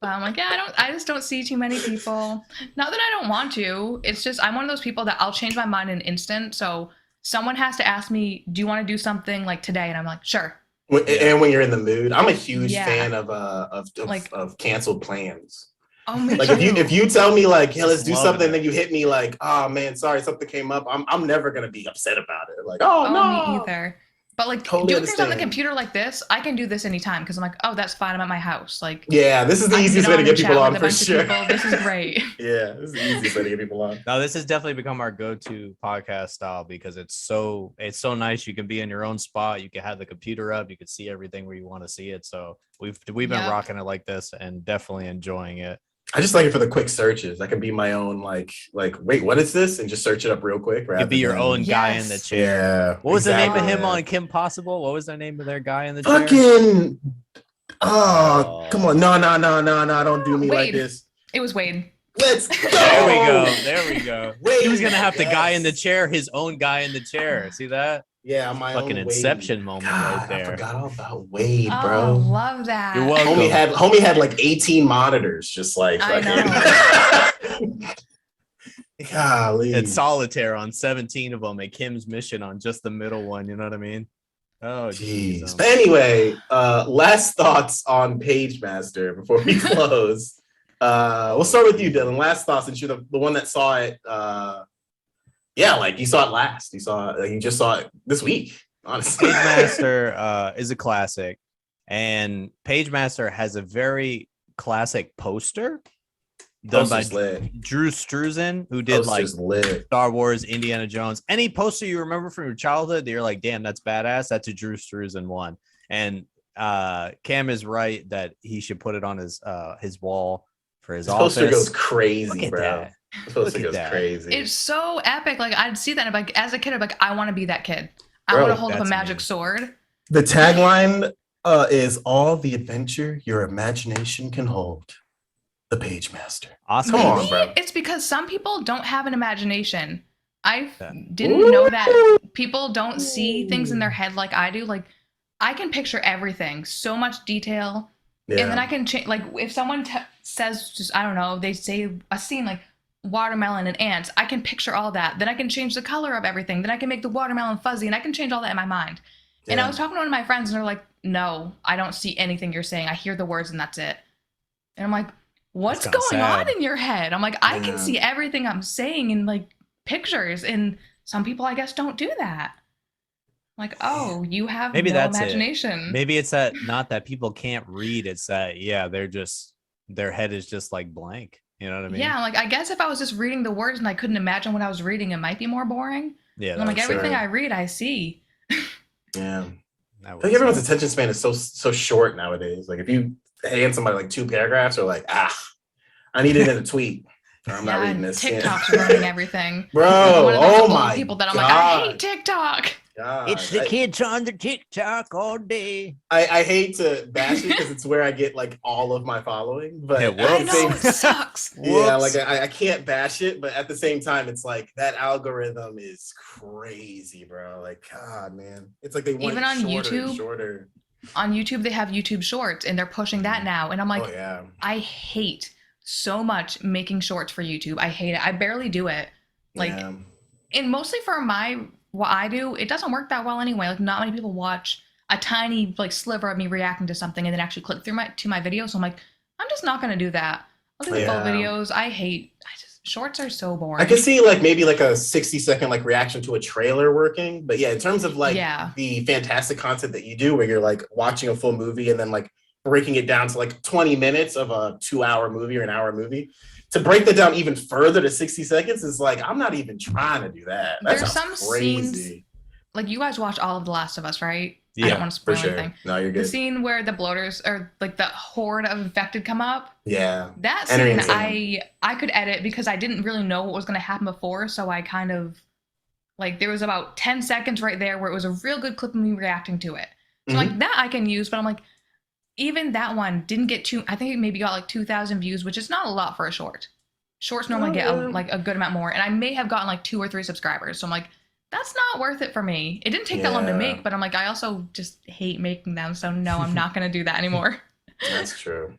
I'm like, yeah, I just don't see too many people. Not that I don't want to. It's just I'm one of those people that I'll change my mind in an instant. So someone has to ask me, do you want to do something like today? And I'm like, sure. And when you're in the mood, I'm a huge fan of canceled plans. Oh, me like too. if you tell me like, hey, let's do something, and then you hit me like, oh man, sorry, something came up. I'm never gonna be upset about it. Like, oh no, me either. But like doing things on the computer like this, I can do this anytime because I'm like, oh, that's fine. I'm at my house. Like, yeah, this is the easiest way to get people on for sure. This is great. Yeah, this is the easiest way to get people on. No, this has definitely become our go-to podcast style because it's so nice. You can be in your own spot. You can have the computer up. You can see everything where you want to see it. So we've been rocking it like this and definitely enjoying it. I just like it for the quick searches. I can be my own like wait, what is this? And just search it up real quick. You could be your own guy in the chair. Yeah. What was the name of him on Kim Possible? What was the name of their guy in the chair? Fucking come on. No, don't do me Wade. like this. It was Wade. Let's go. There we go. Wade, he was gonna have the guy in the chair, his own guy in the chair. See that? Yeah, my fucking own Inception Wade. moment God, right there. I forgot all about Wade, Oh, bro. love that. You're welcome. Homie had like 18 monitors, just like I know. Golly. It's solitaire on 17 of them, and Kim's mission on just the middle one. You know what I mean? Oh, jeez. But anyway, last thoughts on Pagemaster before we close. We'll start with you, Dylan. Last thoughts, since you're the one that saw it. Yeah, like you saw it last. You just saw it this week, honestly. Pagemaster is a classic, and Pagemaster has a very classic poster done by Drew Struzan, who did like Star Wars, Indiana Jones. Any poster you remember from your childhood that you're like, damn, that's badass, that's a Drew Struzan one. And Cam is right that he should put it on his wall for his office. Poster goes crazy, Look at bro. that. Poster goes crazy. It's so epic. Like I'd see that, and like as a kid, I'm like, I want to be that kid. I want to hold up a magic sword. The tagline is all the adventure your imagination can hold. The Pagemaster. Awesome. Come on, bro. It's because some people don't have an imagination. I Yeah. didn't know that people don't see things in their head like I do. Like, I can picture everything, so much detail, and then I can change. Like, if someone says, just I don't know, they say a scene like watermelon and ants, I can picture all that. Then I can change the color of everything. Then I can make the watermelon fuzzy, and I can change all that in my mind. And I was talking to one of my friends, and they're like, "No, I don't see anything you're saying. I hear the words, and that's it." And I'm like, "What's going on in your head?" I'm like, "I can see everything I'm saying in like pictures," and some people, I guess, don't do that. Like, oh, you have Maybe no that's imagination. It. Maybe it's that not that people can't read. It's that they're just their head is just like blank. You know what I mean? Yeah, like I guess if I was just reading the words and I couldn't imagine what I was reading, it might be more boring. Yeah, I'm like everything I read, I see. Yeah, I think everyone's attention span is so short nowadays. Like if you hand somebody like 2 paragraphs, or like, I need it in a tweet. Or I'm not reading this. TikTok's ruining everything. Bro, Oh my people that I'm like, I hate TikTok. God. It's the kids on the TikTok all day. I hate to bash it because it's where I get like all of my following, but I know it sucks. Yeah, like I can't bash it, but at the same time, it's like that algorithm is crazy, bro. Like, God, man, it's like they want even on YouTube. Shorter. On YouTube, they have YouTube Shorts, and they're pushing that now, and I'm like, I hate so much making shorts for YouTube. I hate it. I barely do it. Like, and mostly for what I do, it doesn't work that well anyway. Like, not many people watch a tiny like sliver of me reacting to something and then actually click through to my video. So I'm like, I'm just not gonna do that. I'll do the full videos. Shorts are so boring. I can see like maybe like a 60-second like reaction to a trailer working, but yeah, in terms of like the fantastic content that you do, where you're like watching a full movie and then like breaking it down to like 20 minutes of a 2-hour movie or an hour movie, to break that down even further to 60 seconds is like, I'm not even trying to do that. There's some scenes, like you guys watch all of The Last of Us, right? Yeah, I don't want to spoil anything. No, you're good. The scene where the bloaters or like the horde of infected come up. Yeah. That scene I could edit because I didn't really know what was going to happen before. So I kind of like, there was about 10 seconds right there where it was a real good clip of me reacting to it. So like that I can use, but I'm like, even that one didn't get I think it maybe got like 2,000 views, which is not a lot for a short. Shorts normally get like a good amount more. And I may have gotten like 2 or 3 subscribers. So I'm like, that's not worth it for me. It didn't take that long to make, but I'm like, I also just hate making them. So no, I'm not going to do that anymore. That's true.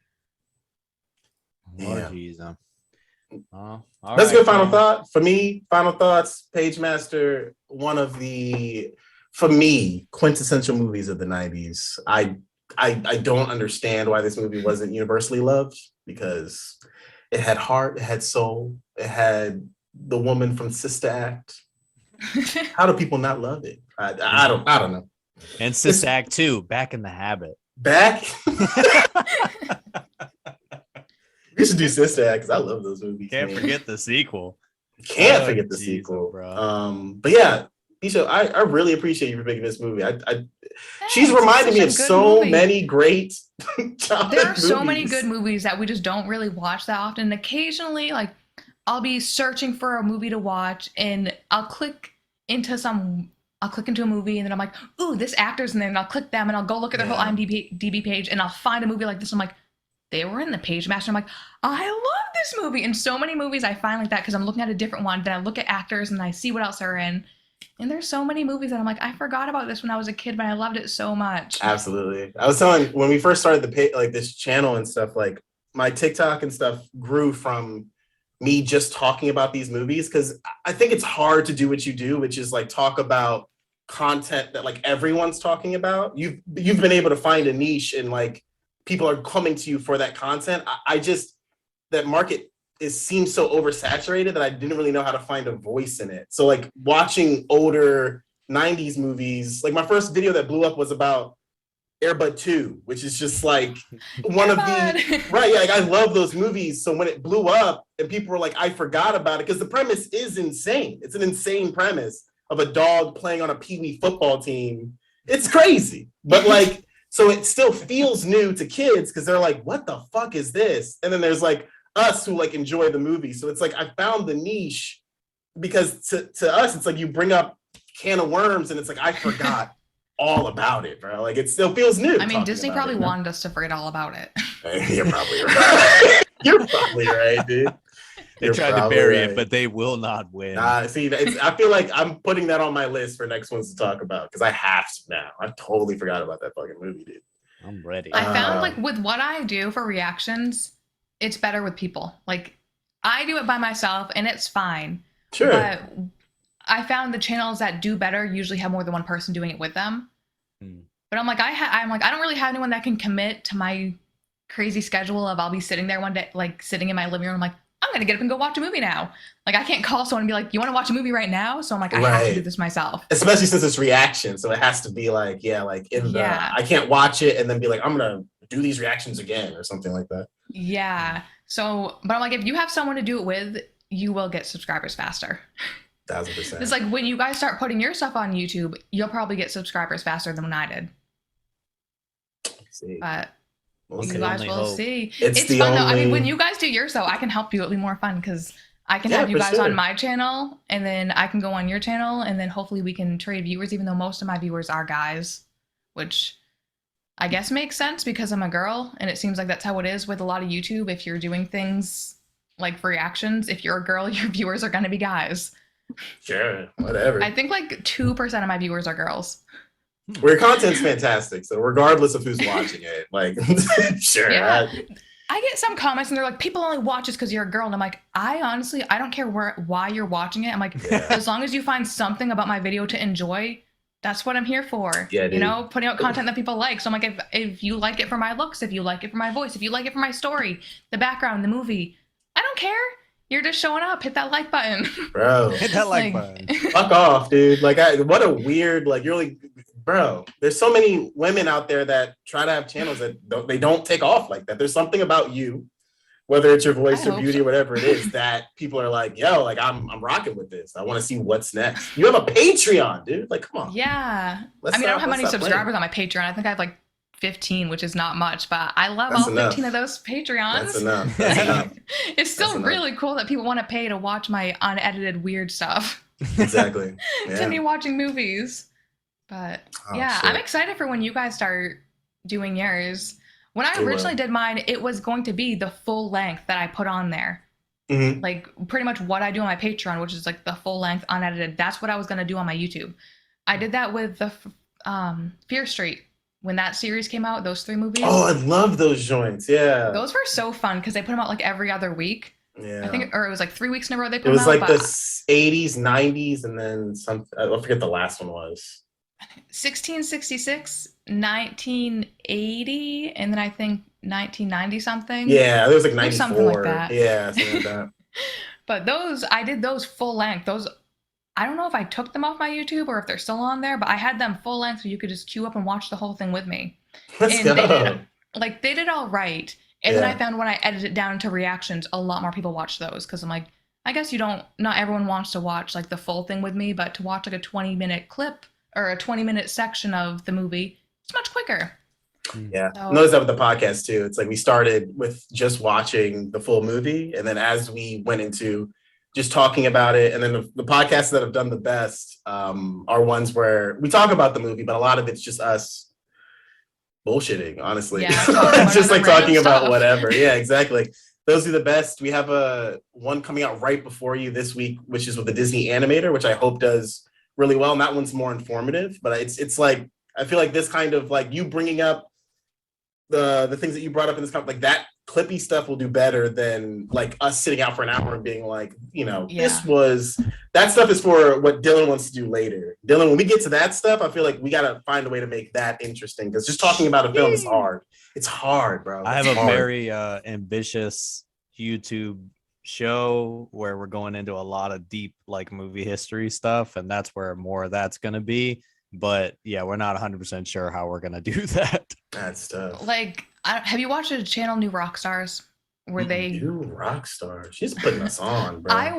Yeah. That's a good final thought. For me, final thoughts, Pagemaster, one of the, for me, quintessential movies of the 90s. I don't understand why this movie wasn't universally loved, because it had heart, it had soul, it had the woman from Sister Act. How do people not love it? I don't know. And Sister Act 2, Back in the Habit. Back? We should do Sister Act because I love those movies. Can't forget the sequel. Can't forget the sequel, bro. But yeah, Isha, I really appreciate you for picking this movie. She's reminded me of so many great there are so many good movies that we just don't really watch that often. And occasionally, like, I'll be searching for a movie to watch and I'll click into a movie and then I'm like, ooh, this actor's in there, and I'll click them and I'll go look at their whole IMDb page and I'll find a movie like this. I'm like, they were in the Pagemaster. I'm like, I love this movie. And so many movies I find like that because I'm looking at a different one. Then I look at actors and I see what else they're in. And there's so many movies that I'm like, I forgot about this when I was a kid, but I loved it so much. Absolutely. I was telling, when we first started this channel and stuff, like my TikTok and stuff grew from me just talking about these movies, because I think it's hard to do what you do, which is like talk about content that like everyone's talking about. You've been able to find a niche and like people are coming to you for that content. I just, that market seems so oversaturated that I didn't really know how to find a voice in it. So like watching older 90s movies, like my first video that blew up was about Air Bud 2, which is just like one of the, right, yeah, like I love those movies. So when it blew up and people were like, I forgot about it, because the premise is insane. It's an insane premise of a dog playing on a Pee-wee football team. It's crazy. But like, so it still feels new to kids because they're like, what the fuck is this? And then there's like us who like enjoy the movie. So it's like I found the niche, because to us, it's like you bring up can of worms and it's like I forgot all about it, bro. Like it still feels new. I mean, Disney probably wanted us to forget all about it. You're probably right. You're probably right, dude. They tried to bury it, but they will not win. See, I feel like I'm putting that on my list for next ones to talk about because I have to now. I totally forgot about that fucking movie, dude. I'm ready. I found like with what I do for reactions, it's better with people. Like I do it by myself and it's fine. Sure. But I found the channels that do better usually have more than one person doing it with them. But I'm like, I don't really have anyone that can commit to my crazy schedule of I'll be sitting there one day, like sitting in my living room. I'm like, I'm gonna get up and go watch a movie now. Like I can't call someone and be like, you want to watch a movie right now? So I'm like, I have to do this myself. Especially since it's reaction, so it has to be like, I can't watch it and then be like, I'm gonna do these reactions again or something like that. Yeah. So, but I'm like, if you have someone to do it with, you will get subscribers faster. 1000%. It's like when you guys start putting your stuff on YouTube, you'll probably get subscribers faster than when I did. See. But Okay. you guys will see. It's fun though. I mean, when you guys do your show, I can help you. It'll be more fun because I can have you guys on my channel and then I can go on your channel and then hopefully we can trade viewers, even though most of my viewers are guys, which I guess makes sense because I'm a girl and it seems like that's how it is with a lot of YouTube. If you're doing things like for reactions, if you're a girl, your viewers are going to be guys. Sure, whatever. I think like 2% of my viewers are girls. Well, your content's fantastic, so regardless of who's watching it, like, sure. Yeah. I get some comments and they're like, people only watch this because you're a girl. And I'm like, I don't care why you're watching it. I'm like, as long as you find something about my video to enjoy, that's what I'm here for. Yeah, dude. You know, putting out content that people like. So I'm like, if you like it for my looks, if you like it for my voice, if you like it for my story, the background, the movie, I don't care. You're just showing up. Hit that like button. Bro. Hit that like button. Fuck off, dude. Like, what a weird, like, you're like, bro, there's so many women out there that try to have channels that they don't take off like that. There's something about you, whether it's your voice or beauty or whatever it is, that people are like, yo, like I'm rocking with this. I want to see what's next. You have a Patreon, dude. Like, come on. Yeah. I don't have many subscribers on my Patreon. I think I have like 15, which is not much, but I love all 15 of those Patreons. That's enough. That's enough. It's still really cool that people want to pay to watch my unedited weird stuff. Exactly. Yeah. To me watching movies. But shit. I'm excited for when you guys start doing yours. When I originally did mine, it was going to be the full length that I put on there. Mm-hmm. Like pretty much what I do on my Patreon, which is like the full length unedited. That's what I was going to do on my YouTube. I did that with the Fear Street. When that series came out, those 3 movies. Oh, I love those joints. Yeah. Those were so fun because they put them out like every other week. Yeah. I think, or it was like 3 weeks in a row they put them out. It was like the 80s, 90s, and then some, I forget the last one was. 1666, 1980, and then I think 1990 something. Yeah, there was like 94. Something like that. Yeah, something like that. But I did those full length. Those, I don't know if I took them off my YouTube or if they're still on there, but I had them full length so you could just queue up and watch the whole thing with me. Let's go. They did all right. And then I found when I edited it down to reactions, a lot more people watch those because I'm like, I guess not everyone wants to watch like the full thing with me, but to watch like a 20-minute clip or a 20-minute section of the movie, it's much quicker. Yeah. So, notice that with the podcast too. It's like we started with just watching the full movie. And then as we went into just talking about it, and then the podcasts that have done the best are ones where we talk about the movie, but a lot of it's just us bullshitting, honestly. Yeah, just like talking about whatever. Yeah, exactly. Those are the best. We have one coming out right before you this week, which is with the Disney animator, which I hope does really well. And that one's more informative, but it's like, I feel like this kind of like you bringing up the things that you brought up in this like that clippy stuff will do better than like us sitting out for an hour and being like, that stuff is for what Dylan wants to do later. Dylan, when we get to that stuff, I feel like we got to find a way to make that interesting because just talking about a film is hard. It's hard, bro. I have a very ambitious YouTube show where we're going into a lot of deep like movie history stuff, and that's where more of that's going to be. But yeah, we're not 100% sure how we're going to do that. That's tough. Like, have you watched a channel, New Rockstars? Where New Rockstar. She's putting us on, bro.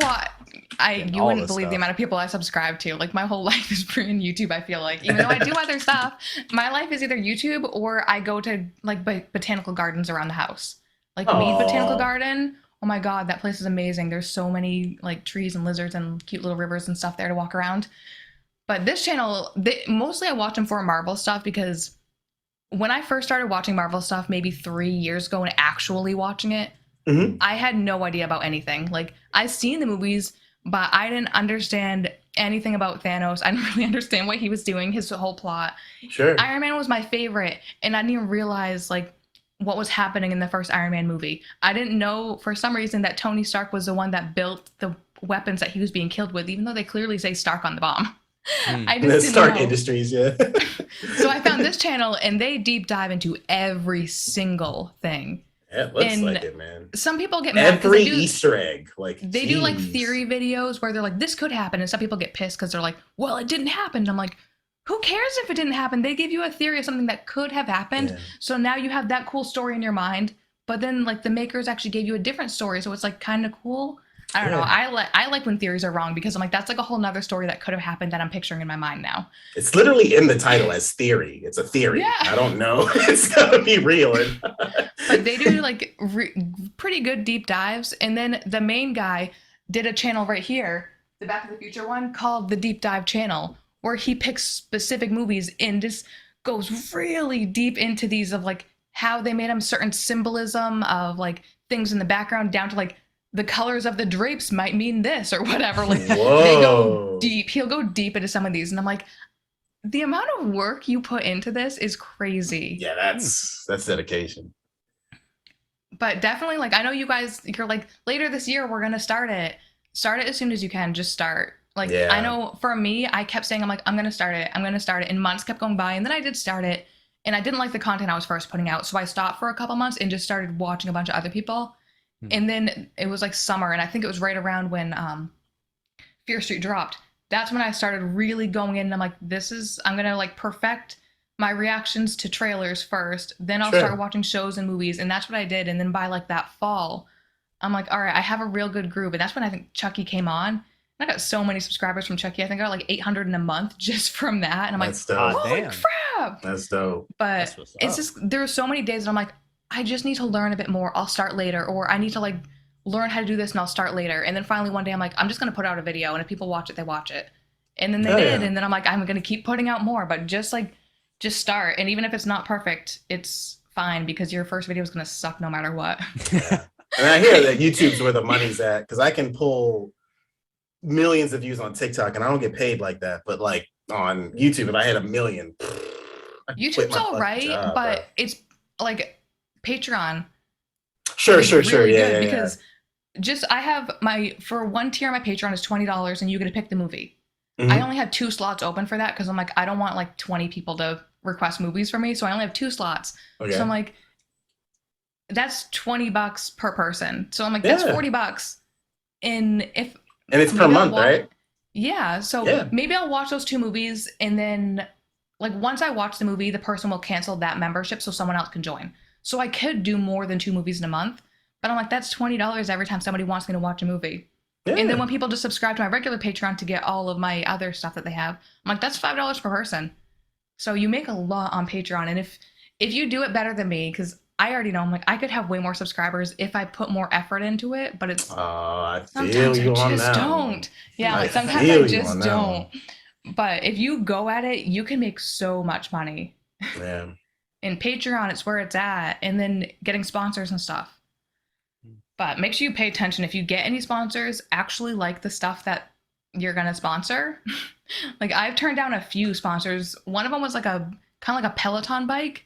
You wouldn't believe the amount of people I subscribe to. Like my whole life is free on YouTube, I feel like. Even though I do other stuff, my life is either YouTube or I go to like botanical gardens around the house. Like Mead Botanical Garden. Oh my God, that place is amazing. There's so many like trees and lizards and cute little rivers and stuff there to walk around. But this channel, mostly I watch them for Marvel stuff because when I first started watching Marvel stuff, maybe 3 years ago and actually watching it, I had no idea about anything. Like, I've seen the movies, but I didn't understand anything about Thanos. I didn't really understand what he was doing, his whole plot. Sure. Iron Man was my favorite, and I didn't even realize like what was happening in the first Iron Man movie. I didn't know for some reason that Tony Stark was the one that built the weapons that he was being killed with, even though they clearly say Stark on the bomb. I just didn't Stark know. Industries, yeah. So I found this channel, and they deep dive into every single thing. Yeah, it looks like it, man. Some people get mad every Easter egg, like they do like theory videos where they're like, this could happen, and some people get pissed because they're like, well, it didn't happen. And I'm like, who cares if it didn't happen? They give you a theory of something that could have happened, so now you have that cool story in your mind. But then like the makers actually gave you a different story, so it's like kind of cool. I don't know. I like when theories are wrong because I'm like, that's like a whole nother story that could have happened that I'm picturing in my mind now. It's literally in the title as theory. It's a theory. Yeah. I don't know. It's gonna be real. But they do like pretty good deep dives. And then the main guy did a channel right here, the Back to the Future one, called the Deep Dive Channel, where he picks specific movies and just goes really deep into these of like how they made them, certain symbolism of like things in the background, down to like the colors of the drapes might mean this or whatever. Like they go deep. He'll go deep into some of these, and I'm like, the amount of work you put into this is crazy. Yeah, that's dedication. But definitely, like, I know you guys, you're like, later this year we're gonna start it. Start it as soon as you can. Just start. Like, I know for me, I kept saying, I'm like, I'm gonna start it. I'm gonna start it, and months kept going by, and then I did start it, and I didn't like the content I was first putting out, so I stopped for a couple months and just started watching a bunch of other people. And then it was like summer, and I think it was right around when Fear Street dropped. That's when I started really going in, and I'm like, I'm gonna like perfect my reactions to trailers first, then I'll start watching shows and movies, and that's what I did. And then by like that fall, I'm like, all right, I have a real good group. And that's when I think Chucky came on. I got so many subscribers from Chucky. I think I got like 800 in a month just from that. And I'm like, holy crap. That's dope. But it's just, there are so many days that I'm like, I just need to learn a bit more. I'll start later. Or I need to like learn how to do this and I'll start later. And then finally one day I'm like, I'm just going to put out a video. And if people watch it, they watch it. And then they did. And then I'm like, I'm going to keep putting out more. But just start. And even if it's not perfect, it's fine because your first video is going to suck no matter what. Yeah. And I hear that YouTube's where the money's at because I can pull millions of views on TikTok and I don't get paid like that. But like on YouTube, if I had 1 million, YouTube's all right, but it's like Patreon. Sure. Really yeah. Because just I have for one tier on my Patreon is $20 and you get to pick the movie. I only have 2 slots open for that because I'm like, I don't want like 20 people to request movies for me. So I only have 2 slots. Okay. So I'm like, that's $20 per person. So I'm like, that's $40. And it's per month, right? Yeah. So maybe I'll watch those 2 movies. And then like once I watch the movie, the person will cancel that membership so someone else can join. So I could do more than 2 movies in a month. But I'm like, that's $20 every time somebody wants me to watch a movie. Yeah. And then when people just subscribe to my regular Patreon to get all of my other stuff that they have, I'm like, that's $5 per person. So you make a lot on Patreon. And if you do it better than me, because I already know, I'm like, I could have way more subscribers if I put more effort into it, but it's sometimes I just don't. Yeah, like sometimes I just don't. But if you go at it, you can make so much money. Yeah. In Patreon, it's where it's at. And then getting sponsors and stuff. But make sure you pay attention. If you get any sponsors, actually like the stuff that you're going to sponsor. Like I've turned down a few sponsors. One of them was like kind of like a Peloton bike.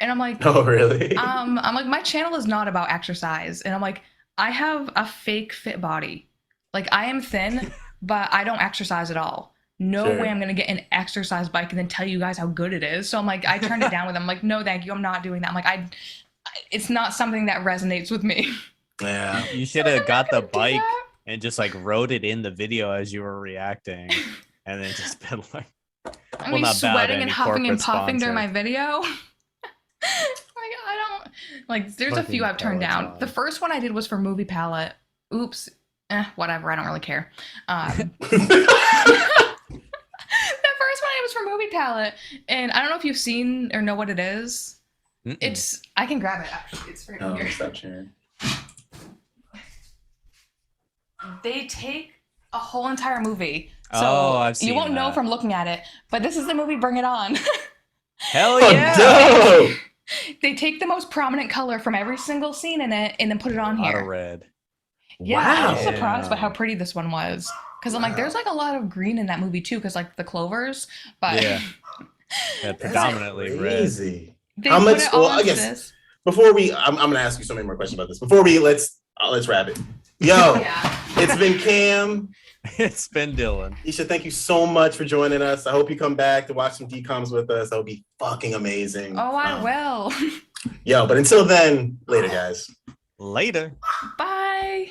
And I'm like, oh, really? I'm like, my channel is not about exercise. And I'm like, I have a fake fit body. Like I am thin, but I don't exercise at all. No way I'm going to get an exercise bike and then tell you guys how good it is. So I'm like, I turned it down with them. I'm like, no, thank you. I'm not doing that. I'm like, it's not something that resonates with me. Yeah. You should have got the bike and just like wrote it in the video as you were reacting and then just been like, I mean, sweating and huffing and puffing during my video. Like, I don't like, there's a few I've turned down. The first one I did was for Movie Palette. Oops. Whatever. I don't really care. The first one I was for Movie Palette. And I don't know if you've seen or know what it is. Mm-mm. I can grab it actually. It's right here. Stop sharing. They take a whole entire movie. So I've seen you won't know from looking at it, but this is the movie Bring It On. Hell yeah. They take the most prominent color from every single scene in it and then put it on A lot here. of red. Yeah, I was Wow. surprised by how pretty this one was. Because I'm like, there's like a lot of green in that movie too, because like the clovers, but Yeah. Predominantly red. Crazy. they How put much? it Well, on I guess this. before I'm gonna ask you so many more questions about this. Before let's wrap it. Yo, Yeah. it's been Cam. It's been Dylan. Isha, thank you so much for joining us. I hope you come back to watch some DComs with us. That would be fucking amazing. Oh, I will. Yo, but until then, later, guys. Later. Bye.